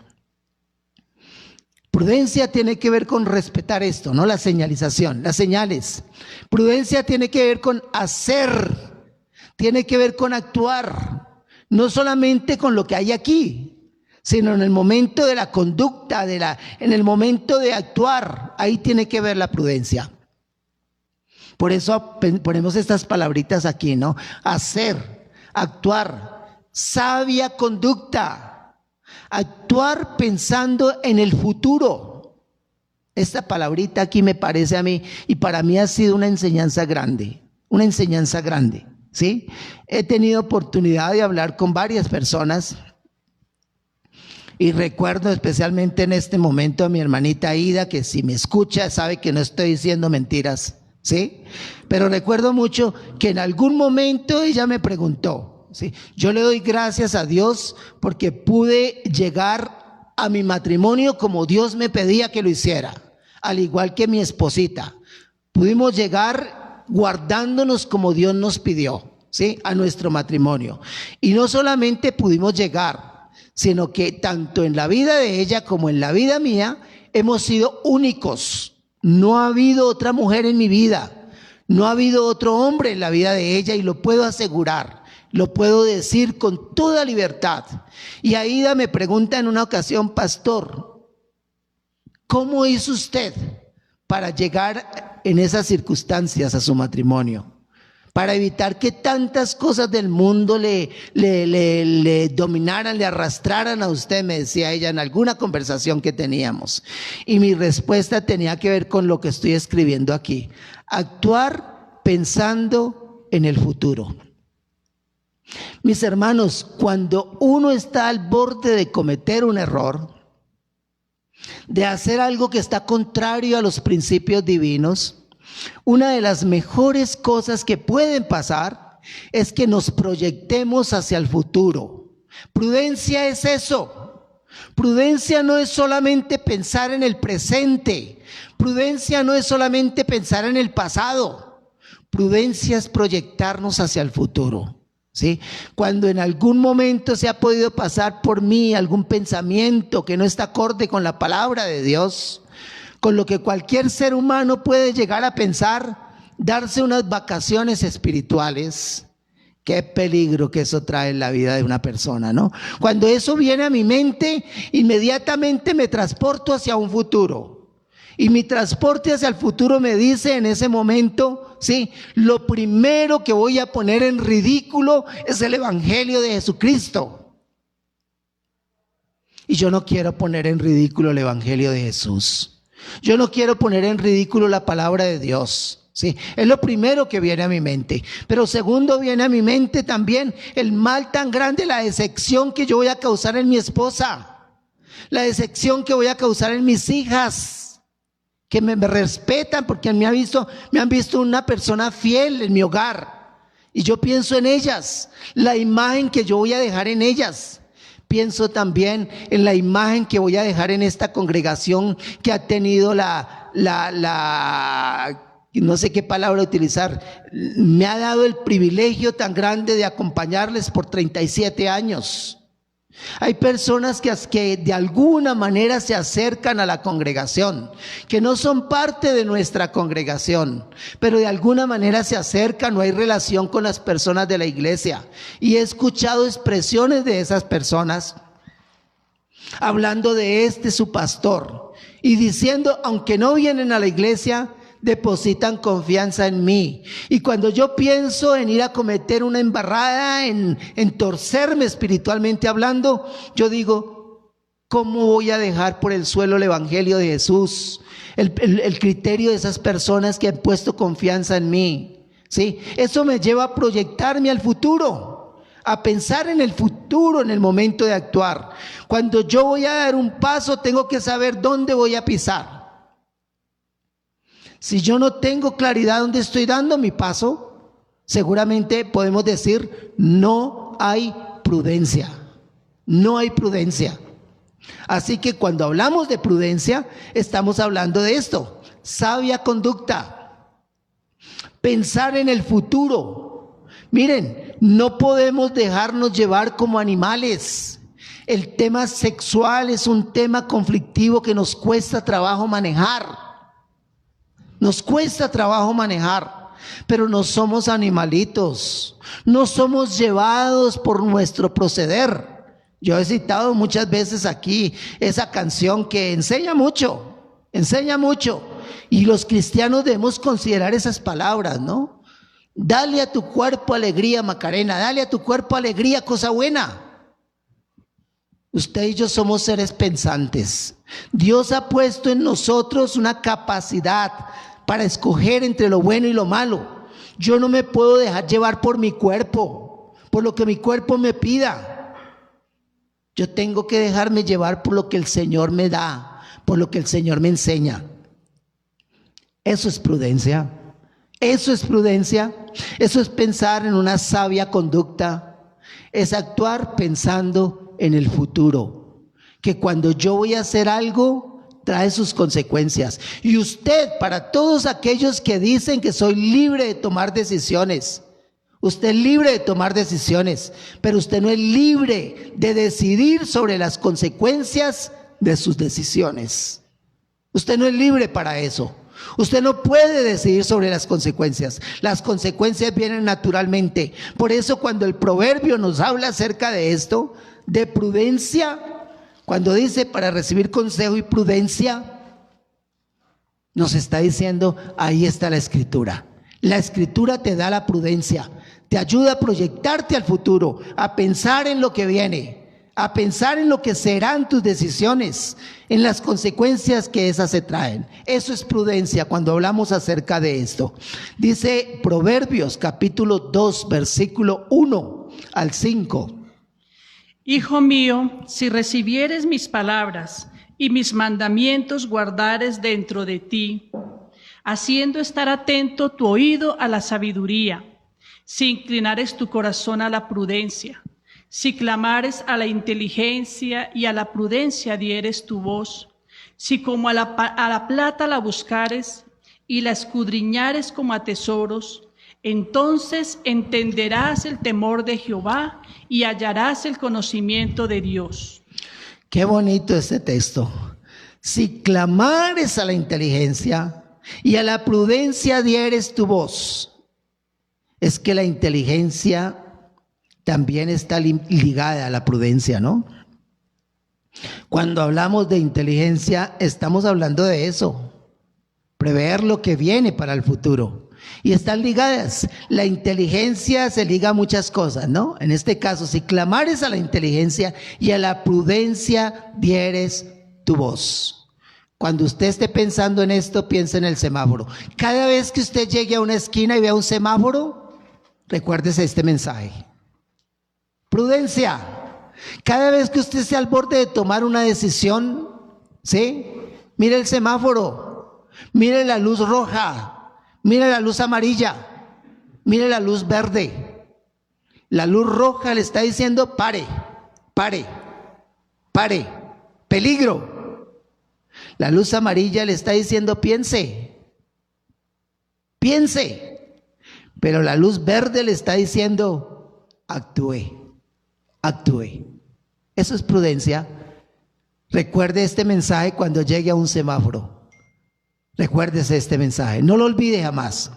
Prudencia tiene que ver con respetar esto, ¿no? La señalización, las señales. Prudencia tiene que ver con hacer, tiene que ver con actuar, no solamente con lo que hay aquí, sino en el momento de la conducta, en el momento de actuar, ahí tiene que ver la prudencia. Por eso ponemos estas palabritas aquí, ¿no? Hacer, actuar, sabia conducta. Actuar pensando en el futuro. Esta palabrita aquí me parece a mí, y para mí ha sido una enseñanza grande, ¿sí? He tenido oportunidad de hablar con varias personas y recuerdo especialmente en este momento a mi hermanita Ida, que si me escucha sabe que no estoy diciendo mentiras, ¿sí? Pero recuerdo mucho que en algún momento ella me preguntó, ¿sí? Yo le doy gracias a Dios porque pude llegar a mi matrimonio como Dios me pedía que lo hiciera, al igual que mi esposita. Pudimos llegar guardándonos como Dios nos pidió, ¿sí? A nuestro matrimonio. Y no solamente pudimos llegar, sino que tanto en la vida de ella como en la vida mía hemos sido únicos. No ha habido otra mujer en mi vida. No ha habido otro hombre en la vida de ella, y lo puedo asegurar, lo puedo decir con toda libertad. Y Aida me pregunta en una ocasión: pastor, ¿cómo hizo usted para llegar en esas circunstancias a su matrimonio? Para evitar que tantas cosas del mundo le dominaran, le arrastraran a usted, me decía ella en alguna conversación que teníamos. Y mi respuesta tenía que ver con lo que estoy escribiendo aquí: actuar pensando en el futuro. Mis hermanos, cuando uno está al borde de cometer un error, de hacer algo que está contrario a los principios divinos, una de las mejores cosas que pueden pasar es que nos proyectemos hacia el futuro. Prudencia es eso. Prudencia no es solamente pensar en el presente. Prudencia no es solamente pensar en el pasado. Prudencia es proyectarnos hacia el futuro, ¿sí? Cuando en algún momento se ha podido pasar por mí algún pensamiento que no está acorde con la palabra de Dios, con lo que cualquier ser humano puede llegar a pensar, darse unas vacaciones espirituales. Qué peligro que eso trae en la vida de una persona, ¿no? Cuando eso viene a mi mente, inmediatamente me transporto hacia un futuro. Y mi transporte hacia el futuro me dice en ese momento, sí, lo primero que voy a poner en ridículo es el Evangelio de Jesucristo. Y yo no quiero poner en ridículo el Evangelio de Jesús. Yo no quiero poner en ridículo la palabra de Dios, ¿sí? Es lo primero que viene a mi mente. Pero segundo, viene a mi mente también el mal tan grande, la decepción que yo voy a causar en mi esposa, la decepción que voy a causar en mis hijas, que me respetan porque me han visto una persona fiel en mi hogar, y yo pienso en ellas, la imagen que yo voy a dejar en ellas. Pienso también en la imagen que voy a dejar en esta congregación que ha tenido no sé qué palabra utilizar, me ha dado el privilegio tan grande de acompañarles por 37 años. Hay personas que de alguna manera se acercan a la congregación, que no son parte de nuestra congregación, pero de alguna manera se acercan, o hay relación con las personas de la iglesia. Y he escuchado expresiones de esas personas hablando de su pastor, y diciendo, aunque no vienen a la iglesia, depositan confianza en mí. Y cuando yo pienso en ir a cometer una embarrada, en torcerme espiritualmente hablando, yo digo, ¿cómo voy a dejar por el suelo el Evangelio de Jesús? El criterio de esas personas que han puesto confianza en mí, ¿sí? Eso me lleva a proyectarme al futuro, a pensar en el futuro en el momento de actuar. Cuando yo voy a dar un paso, tengo que saber dónde voy a pisar. Si yo no tengo claridad dónde estoy dando mi paso, seguramente podemos decir, no hay prudencia. No hay prudencia. Así que cuando hablamos de prudencia, estamos hablando de esto: sabia conducta, pensar en el futuro. Miren, no podemos dejarnos llevar como animales. El tema sexual es un tema conflictivo que nos cuesta trabajo manejar. Nos cuesta trabajo manejar, pero no somos animalitos, no somos llevados por nuestro proceder. Yo he citado muchas veces aquí esa canción que enseña mucho, y los cristianos debemos considerar esas palabras, ¿no? Dale a tu cuerpo alegría, Macarena, dale a tu cuerpo alegría, cosa buena. Usted y yo somos seres pensantes. Dios ha puesto en nosotros una capacidad para escoger entre lo bueno y lo malo. Yo no me puedo dejar llevar por mi cuerpo, por lo que mi cuerpo me pida. Yo tengo que dejarme llevar por lo que el Señor me da, por lo que el Señor me enseña. Eso es prudencia. Eso es prudencia. Eso es pensar en una sabia conducta. Es actuar pensando en el futuro, que cuando yo voy a hacer algo, trae sus consecuencias. Y usted, para todos aquellos que dicen que soy libre de tomar decisiones, usted es libre de tomar decisiones, pero usted no es libre de decidir sobre las consecuencias de sus decisiones. Usted no es libre para eso. Usted no puede decidir sobre las consecuencias. Las consecuencias vienen naturalmente. Por eso cuando el proverbio nos habla acerca de esto, de prudencia, cuando dice para recibir consejo y prudencia, nos está diciendo, ahí está la escritura. La escritura te da la prudencia, te ayuda a proyectarte al futuro, a pensar en lo que viene, a pensar en lo que serán tus decisiones, en las consecuencias que esas se traen. Eso es prudencia cuando hablamos acerca de esto. Dice Proverbios capítulo 2, versículo 1 al 5. Hijo mío, si recibieres mis palabras y mis mandamientos guardares dentro de ti, haciendo estar atento tu oído a la sabiduría, si inclinares tu corazón a la prudencia, si clamares a la inteligencia y a la prudencia dieres tu voz, si como a la plata la buscares y la escudriñares como a tesoros, entonces entenderás el temor de Jehová y hallarás el conocimiento de Dios. Qué bonito este texto. Si clamares a la inteligencia y a la prudencia dieres tu voz. Es que la inteligencia también está ligada a la prudencia, ¿no? Cuando hablamos de inteligencia, estamos hablando de eso, prever lo que viene para el futuro. Y están ligadas. La inteligencia se liga a muchas cosas, ¿no? En este caso, si clamares a la inteligencia y a la prudencia dieres tu voz. Cuando usted esté pensando en esto, piense en el semáforo. Cada vez que usted llegue a una esquina y vea un semáforo, recuérdese este mensaje. Prudencia. Cada vez que usted esté al borde de tomar una decisión, ¿sí? Mire el semáforo, mire la luz roja, mire la luz amarilla, mire la luz verde. La luz roja le está diciendo pare, pare, pare, peligro. La luz amarilla le está diciendo piense, piense. Pero la luz verde le está diciendo actúe. Actúe. Eso es prudencia. Recuerde este mensaje cuando llegue a un semáforo. Recuérdese este mensaje. No lo olvide jamás.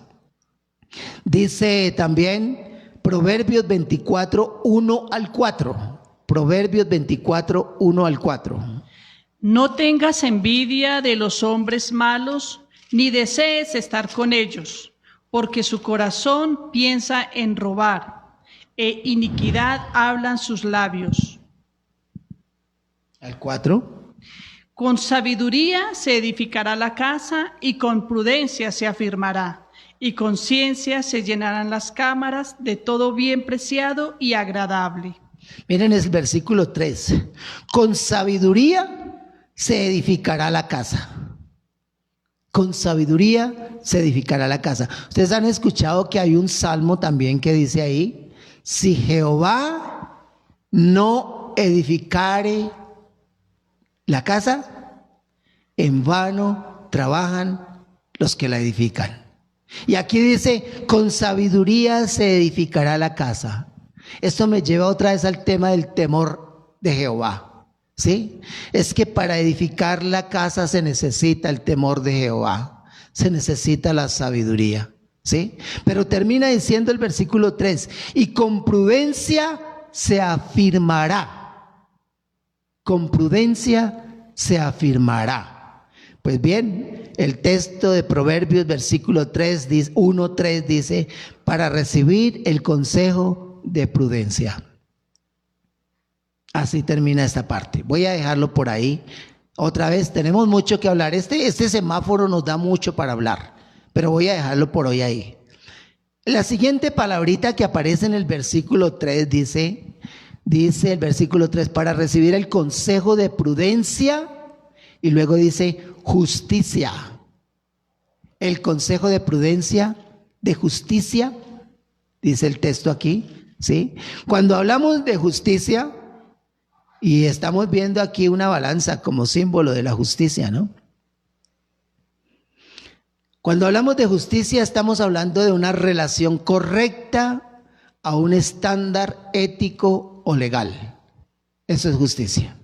Dice también Proverbios 24, 1 al 4. Proverbios 24, 1 al 4. No tengas envidia de los hombres malos, ni desees estar con ellos, porque su corazón piensa en robar, e iniquidad hablan sus labios. Al 4. Con sabiduría se edificará la casa, y con prudencia se afirmará, y con ciencia se llenarán las cámaras de todo bien preciado y agradable. Miren el versículo 3. Con sabiduría se edificará la casa. Con sabiduría se edificará la casa. Ustedes han escuchado que hay un salmo también que dice ahí: si Jehová no edificare la casa, en vano trabajan los que la edifican. Y aquí dice, con sabiduría se edificará la casa. Esto me lleva otra vez al tema del temor de Jehová, ¿sí? Es que para edificar la casa se necesita el temor de Jehová, se necesita la sabiduría, ¿sí? Pero termina diciendo el versículo 3, y con prudencia se afirmará. Con prudencia se afirmará. Pues bien, el texto de Proverbios versículo 3, 1:3 dice, para recibir el consejo de prudencia. Así termina esta parte. Voy a dejarlo por ahí. Otra vez, tenemos mucho que hablar. Este semáforo nos da mucho para hablar, pero voy a dejarlo por hoy ahí. La siguiente palabrita que aparece en el versículo 3 dice el versículo 3, para recibir el consejo de prudencia, y luego dice justicia. El consejo de prudencia, de justicia, dice el texto aquí, ¿sí? Cuando hablamos de justicia, y estamos viendo aquí una balanza como símbolo de la justicia, ¿no? Cuando hablamos de justicia estamos hablando de una relación correcta a un estándar ético o legal. Eso es justicia.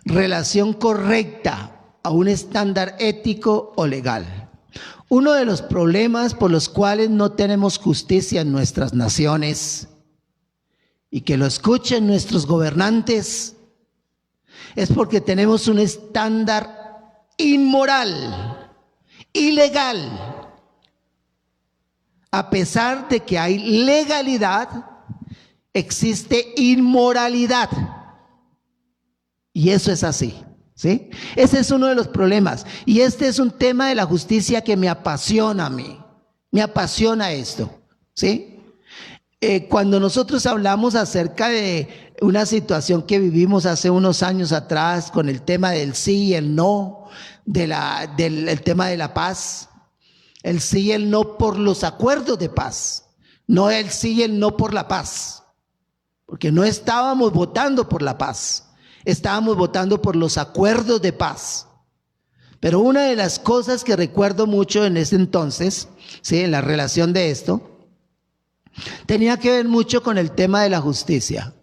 Relación correcta a un estándar ético o legal. Uno de los problemas por los cuales no tenemos justicia en nuestras naciones, y que lo escuchen nuestros gobernantes, es porque tenemos un estándar inmoral, ilegal. A pesar de que hay legalidad, existe inmoralidad. Y eso es así, ¿sí? Ese es uno de los problemas. Y este es un tema de la justicia que me apasiona a mí. Me apasiona esto, ¿sí? Cuando nosotros hablamos acerca de una situación que vivimos hace unos años atrás con el tema del sí y el no, el tema de la paz, el sí y el no por los acuerdos de paz, no el sí y el no por la paz, porque no estábamos votando por la paz, estábamos votando por los acuerdos de paz. Pero una de las cosas que recuerdo mucho en ese entonces, ¿sí?, en la relación de esto, tenía que ver mucho con el tema de la justicia.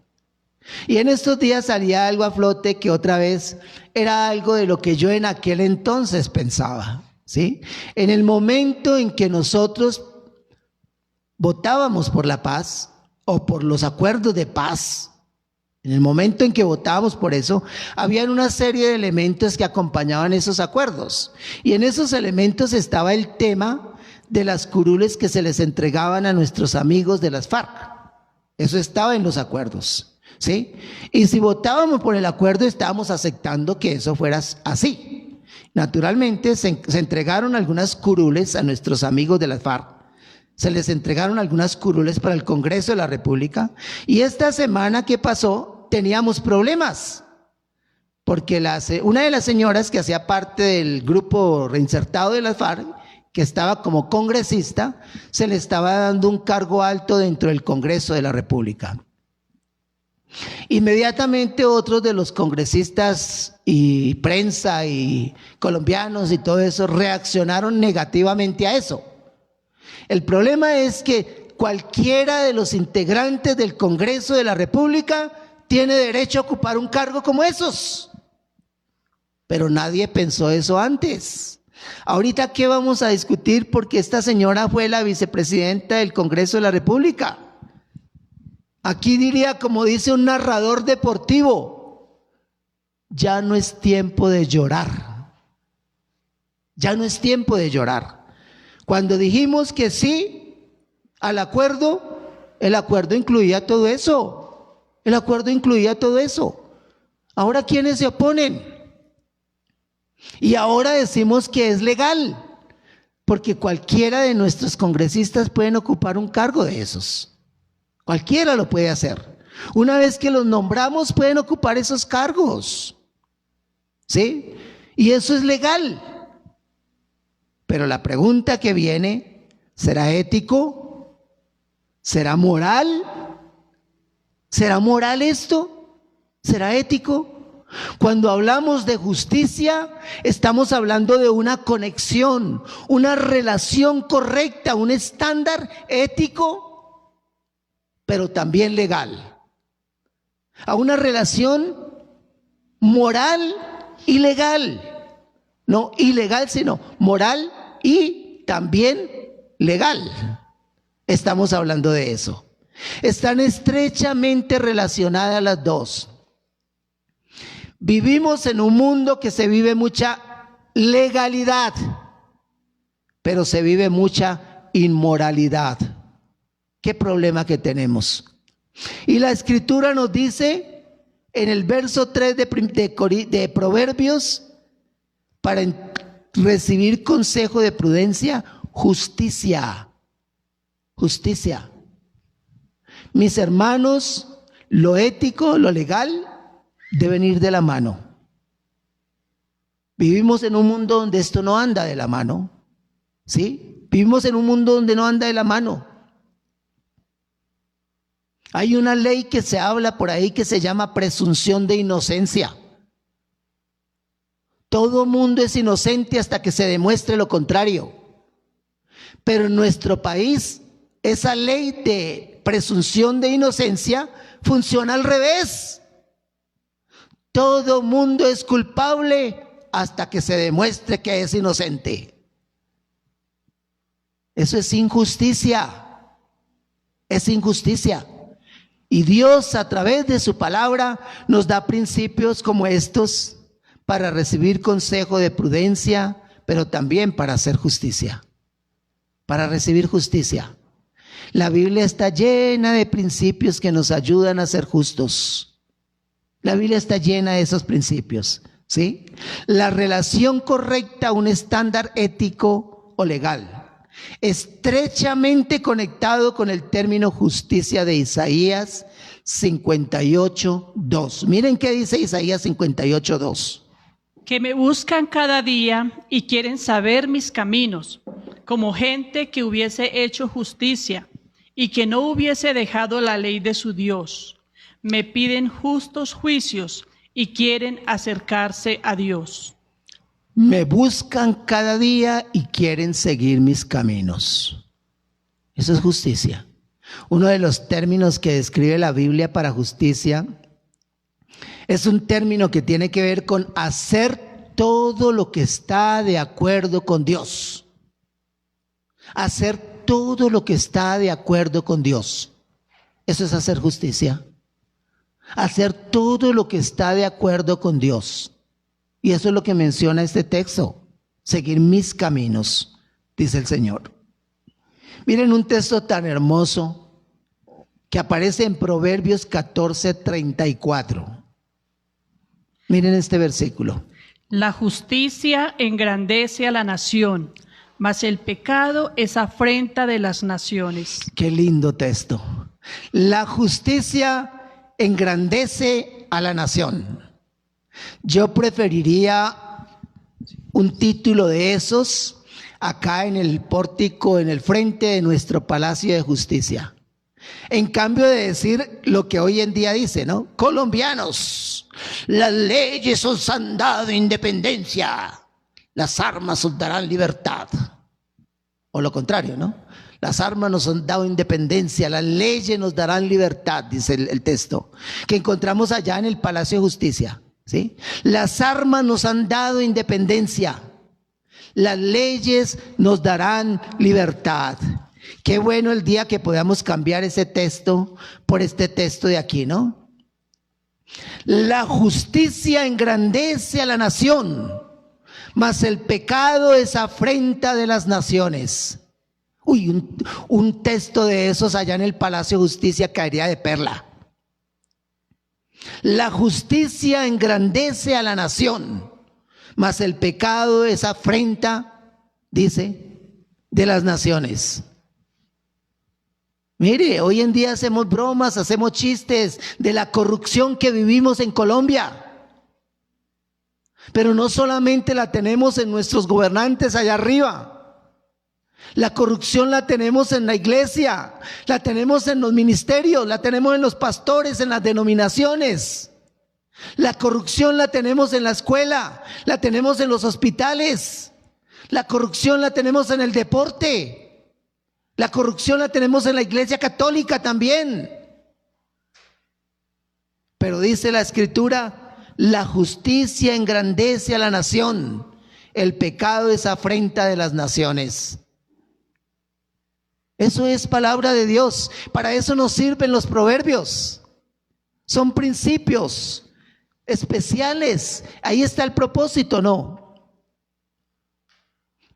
Y en estos días salía algo a flote que otra vez era algo de lo que yo en aquel entonces pensaba, ¿sí? En el momento en que nosotros votábamos por la paz o por los acuerdos de paz, en el momento en que votábamos por eso, había una serie de elementos que acompañaban esos acuerdos. Y en esos elementos estaba el tema de las curules que se les entregaban a nuestros amigos de las FARC. Eso estaba en los acuerdos, ¿sí? Y si votábamos por el acuerdo, estábamos aceptando que eso fuera así. Naturalmente, se entregaron algunas curules a nuestros amigos de las FARC. Se les entregaron algunas curules para el Congreso de la República. Y esta semana que pasó, teníamos problemas. Porque una de las señoras que hacía parte del grupo reinsertado de las FARC, que estaba como congresista, se le estaba dando un cargo alto dentro del Congreso de la República. Inmediatamente otros de los congresistas y prensa y colombianos y todo eso reaccionaron negativamente a eso. El problema es que cualquiera de los integrantes del Congreso de la República tiene derecho a ocupar un cargo como esos. Pero nadie pensó eso antes. Ahorita, ¿qué vamos a discutir? Porque esta señora fue la vicepresidenta del Congreso de la República. Aquí diría, como dice un narrador deportivo, ya no es tiempo de llorar. Ya no es tiempo de llorar. Cuando dijimos que sí al acuerdo, el acuerdo incluía todo eso. El acuerdo incluía todo eso. Ahora, ¿quiénes se oponen? Y ahora decimos que es legal, porque cualquiera de nuestros congresistas pueden ocupar un cargo de esos. Cualquiera lo puede hacer. Una vez que los nombramos, pueden ocupar esos cargos, ¿sí? Y eso es legal. Pero la pregunta que viene, ¿será ético? ¿Será moral? ¿Será moral esto? ¿Será ético? Cuando hablamos de justicia, estamos hablando de una conexión, una relación correcta, un estándar ético, pero también legal. A una relación moral y legal. No ilegal, sino moral y también legal. Estamos hablando de eso. Están estrechamente relacionadas las dos. Vivimos en un mundo que se vive mucha legalidad, pero se vive mucha inmoralidad. ¿Qué problema que tenemos? Y la Escritura nos dice en el verso 3 de Proverbios, para recibir consejo de prudencia, justicia. Justicia. Mis hermanos, lo ético, lo legal, deben ir de la mano. Vivimos en un mundo donde esto no anda de la mano, ¿sí? Vivimos en un mundo donde no anda de la mano. Hay una ley que se habla por ahí que se llama presunción de inocencia. Todo mundo es inocente hasta que se demuestre lo contrario. Pero en nuestro país, esa ley de presunción de inocencia funciona al revés. Todo mundo es culpable hasta que se demuestre que es inocente. Eso es injusticia. Es injusticia. Y Dios, a través de su palabra, nos da principios como estos para recibir consejo de prudencia, pero también para hacer justicia. Para recibir justicia. La Biblia está llena de principios que nos ayudan a ser justos. La Biblia está llena de esos principios, ¿sí? La relación correcta a un estándar ético o legal, estrechamente conectado con el término justicia de Isaías 58:2. Miren qué dice Isaías 58:2. Que me buscan cada día y quieren saber mis caminos, como gente que hubiese hecho justicia y que no hubiese dejado la ley de su Dios. Me piden justos juicios y quieren acercarse a Dios. Me buscan cada día y quieren seguir mis caminos. Eso es justicia. Uno de los términos que describe la Biblia para justicia es un término que tiene que ver con hacer todo lo que está de acuerdo con Dios. Hacer todo lo que está de acuerdo con Dios. Eso es hacer justicia. Hacer todo lo que está de acuerdo con Dios. Y eso es lo que menciona este texto. Seguir mis caminos, dice el Señor. Miren un texto tan hermoso que aparece en Proverbios 14:34. Miren este versículo. La justicia engrandece a la nación, mas el pecado es afrenta de las naciones. Qué lindo texto. La justicia engrandece a la nación. Yo preferiría un título de esos acá en el pórtico, en el frente de nuestro Palacio de Justicia. En cambio de decir lo que hoy en día dice, ¿no? Colombianos, las leyes os han dado independencia, las armas os darán libertad. O lo contrario, ¿no? Las armas nos han dado independencia, las leyes nos darán libertad, dice el texto, que encontramos allá en el Palacio de Justicia, ¿sí? Las armas nos han dado independencia, las leyes nos darán libertad. Qué bueno el día que podamos cambiar ese texto por este texto de aquí, ¿no? La justicia engrandece a la nación, mas el pecado es afrenta de las naciones. Uy, un texto de esos allá en el Palacio de Justicia caería de perla. La justicia engrandece a la nación, mas el pecado es afrenta, dice, de las naciones. Mire, hoy en día hacemos bromas, hacemos chistes de la corrupción que vivimos en Colombia. Pero no solamente la tenemos en nuestros gobernantes allá arriba. La corrupción la tenemos en la iglesia, la tenemos en los ministerios, la tenemos en los pastores, en las denominaciones. La corrupción la tenemos en la escuela, la tenemos en los hospitales. La corrupción la tenemos en el deporte. La corrupción la tenemos en la iglesia católica también. Pero dice la Escritura, la justicia engrandece a la nación, el pecado es afrenta de las naciones. Eso es palabra de Dios. Para eso nos sirven los proverbios. Son principios especiales. Ahí está el propósito, ¿no?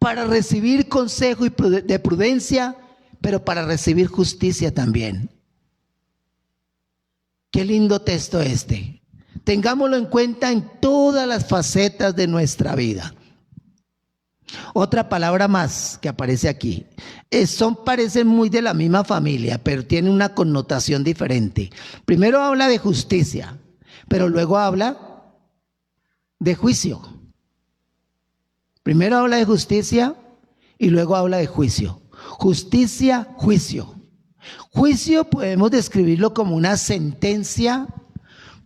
Para recibir consejo de prudencia, pero para recibir justicia también. Qué lindo texto este. Tengámoslo en cuenta en todas las facetas de nuestra vida. Otra palabra más que aparece aquí. Parecen muy de la misma familia, pero tienen una connotación diferente. Primero habla de justicia, pero luego habla de juicio. Primero habla de justicia y luego habla de juicio. Justicia, juicio. Juicio podemos describirlo como una sentencia,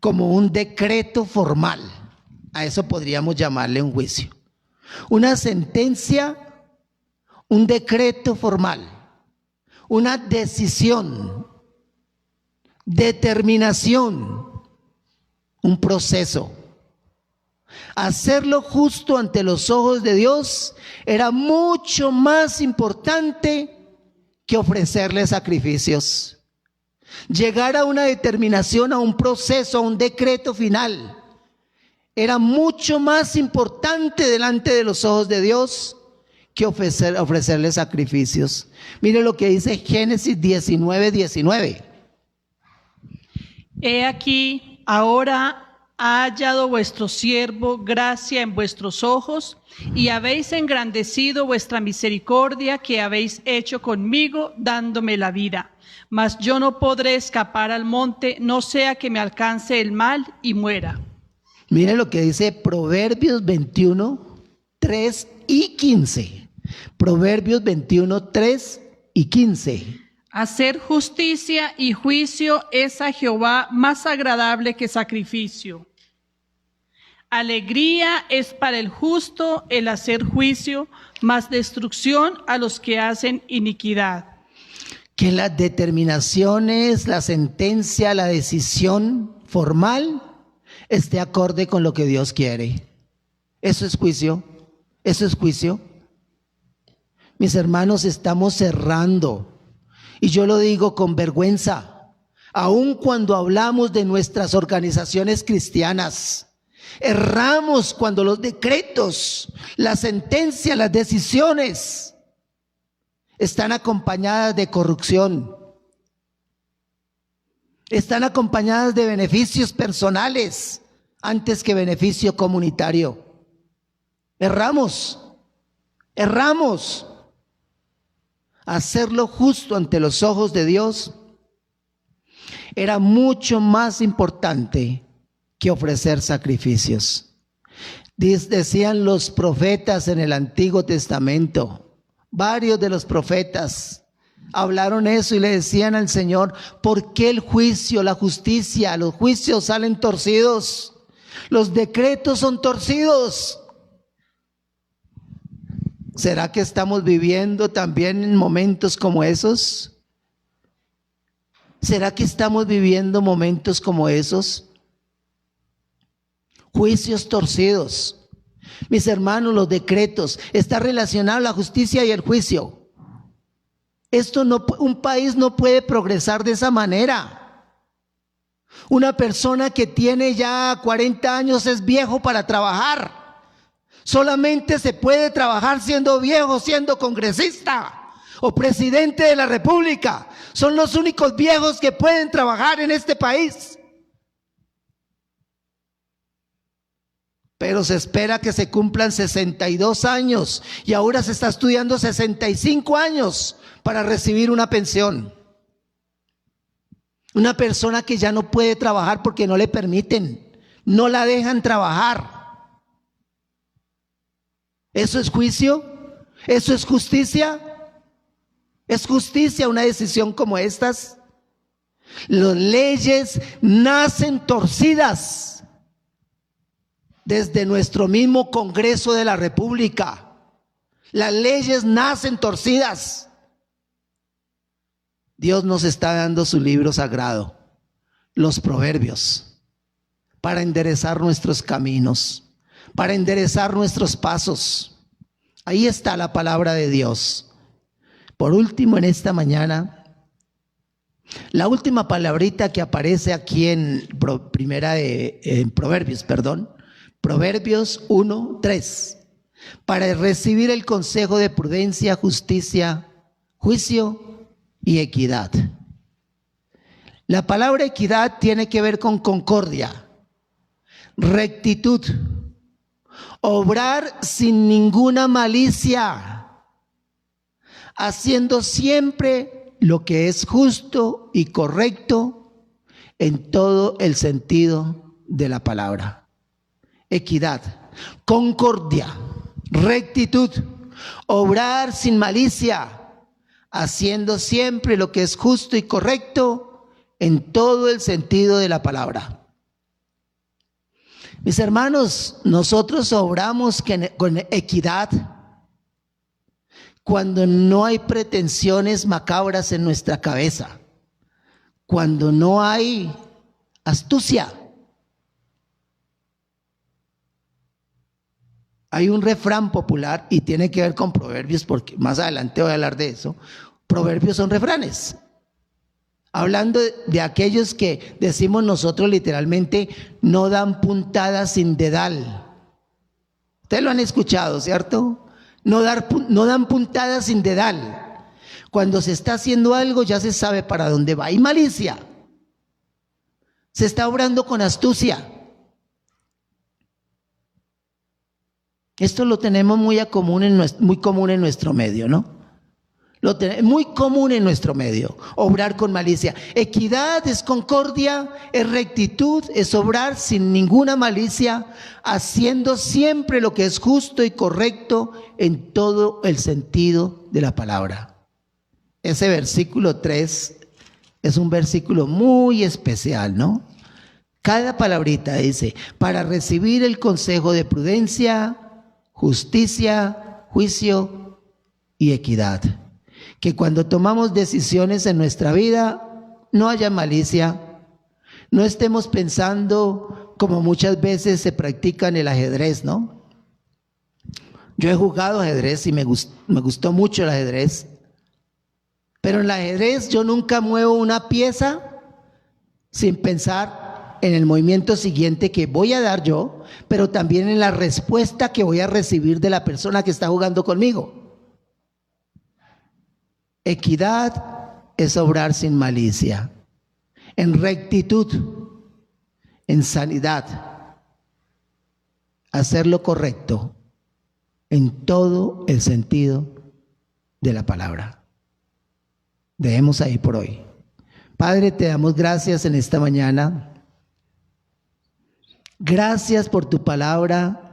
como un decreto formal. A eso podríamos llamarle un juicio. Una sentencia, un decreto formal, una decisión, determinación, un proceso. Hacerlo justo ante los ojos de Dios era mucho más importante que ofrecerle sacrificios. Llegar a una determinación, a un proceso, a un decreto final, era mucho más importante delante de los ojos de Dios que ofrecerle sacrificios. Mire lo que dice Génesis 19:19. He aquí, ahora ha hallado vuestro siervo gracia en vuestros ojos, y habéis engrandecido vuestra misericordia que habéis hecho conmigo, dándome la vida. Mas yo no podré escapar al monte, no sea que me alcance el mal y muera. Mire lo que dice Proverbios 21:3 y 15. Proverbios 21:3 y 15. Hacer justicia y juicio es a Jehová más agradable que sacrificio. Alegría es para el justo el hacer juicio, mas destrucción a los que hacen iniquidad. Que las determinaciones, la sentencia, la decisión formal esté acorde con lo que Dios quiere. Eso es juicio. Eso es juicio. Mis hermanos, estamos cerrando. Y yo lo digo con vergüenza, aun cuando hablamos de nuestras organizaciones cristianas. Erramos cuando los decretos, la sentencia, las decisiones están acompañadas de corrupción. Están acompañadas de beneficios personales antes que beneficio comunitario. Erramos. Hacerlo justo ante los ojos de Dios era mucho más importante que ofrecer sacrificios. Decían los profetas en el Antiguo Testamento, varios de los profetas hablaron eso y le decían al Señor: ¿por qué el juicio, la justicia, los juicios salen torcidos? Los decretos son torcidos. ¿Será que estamos viviendo también en momentos como esos? ¿Será que estamos viviendo momentos como esos? Juicios torcidos. Mis hermanos, los decretos, está relacionado la justicia y el juicio. Un país no puede progresar de esa manera. Una persona que tiene ya 40 años es viejo para trabajar. Solamente se puede trabajar siendo viejo, siendo congresista o presidente de la República. Son los únicos viejos que pueden trabajar en este país. Pero se espera que se cumplan 62 años y ahora se está estudiando 65 años para recibir una pensión. Una persona que ya no puede trabajar porque no le permiten, no la dejan trabajar. ¿Eso es juicio? ¿Eso es justicia? ¿Es justicia una decisión como estas? Las leyes nacen torcidas desde nuestro mismo Congreso de la República. Las leyes nacen torcidas. Dios nos está dando su libro sagrado, los Proverbios, para enderezar nuestros caminos, para enderezar nuestros pasos. Ahí está la palabra de Dios. Por último, en esta mañana, la última palabrita que aparece aquí en Proverbios, Proverbios 1:3, para recibir el consejo de prudencia, justicia, juicio y equidad. La palabra equidad tiene que ver con concordia, rectitud, obrar sin ninguna malicia, haciendo siempre lo que es justo y correcto en todo el sentido de la palabra. Equidad, concordia, rectitud, obrar sin malicia, haciendo siempre lo que es justo y correcto en todo el sentido de la palabra. Mis hermanos, nosotros obramos con equidad cuando no hay pretensiones macabras en nuestra cabeza, cuando no hay astucia. Hay un refrán popular y tiene que ver con proverbios, porque más adelante voy a hablar de eso. Proverbios son refranes. Hablando de aquellos que decimos nosotros literalmente, no dan puntadas sin dedal. Ustedes lo han escuchado, ¿cierto? No dan puntadas sin dedal. Cuando se está haciendo algo ya se sabe para dónde va. Hay malicia. Se está obrando con astucia. Esto lo tenemos muy común en nuestro medio, ¿no? Muy común en nuestro medio, obrar con malicia. Equidad es concordia, es rectitud, es obrar sin ninguna malicia, haciendo siempre lo que es justo y correcto en todo el sentido de la palabra. Ese versículo 3 es un versículo muy especial, ¿no? Cada palabrita dice, para recibir el consejo de prudencia, justicia, juicio y equidad. Que cuando tomamos decisiones en nuestra vida no haya malicia, no estemos pensando como muchas veces se practica en el ajedrez, ¿no? Yo he jugado ajedrez y me gustó mucho el ajedrez, pero en el ajedrez yo nunca muevo una pieza sin pensar en el movimiento siguiente que voy a dar yo, pero también en la respuesta que voy a recibir de la persona que está jugando conmigo. Equidad es obrar sin malicia, en rectitud, en sanidad, hacer lo correcto en todo el sentido de la palabra. Dejemos ahí por hoy. Padre, te damos gracias en esta mañana. Gracias por tu palabra.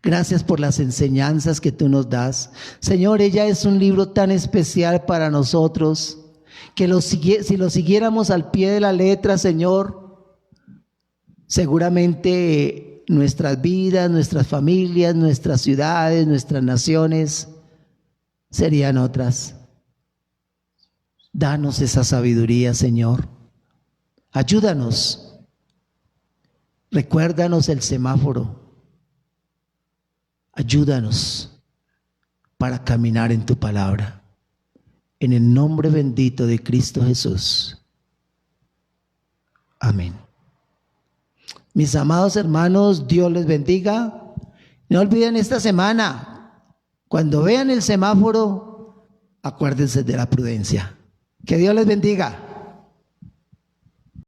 Gracias por las enseñanzas que tú nos das. Señor, ella es un libro tan especial para nosotros, que si lo siguiéramos al pie de la letra, Señor, seguramente nuestras vidas, nuestras familias, nuestras ciudades, nuestras naciones serían otras. Danos esa sabiduría, Señor. Ayúdanos. Recuérdanos el semáforo. Ayúdanos para caminar en tu palabra. En el nombre bendito de Cristo Jesús. Amén. Mis amados hermanos, Dios les bendiga. No olviden esta semana, cuando vean el semáforo, acuérdense de la prudencia. Que Dios les bendiga.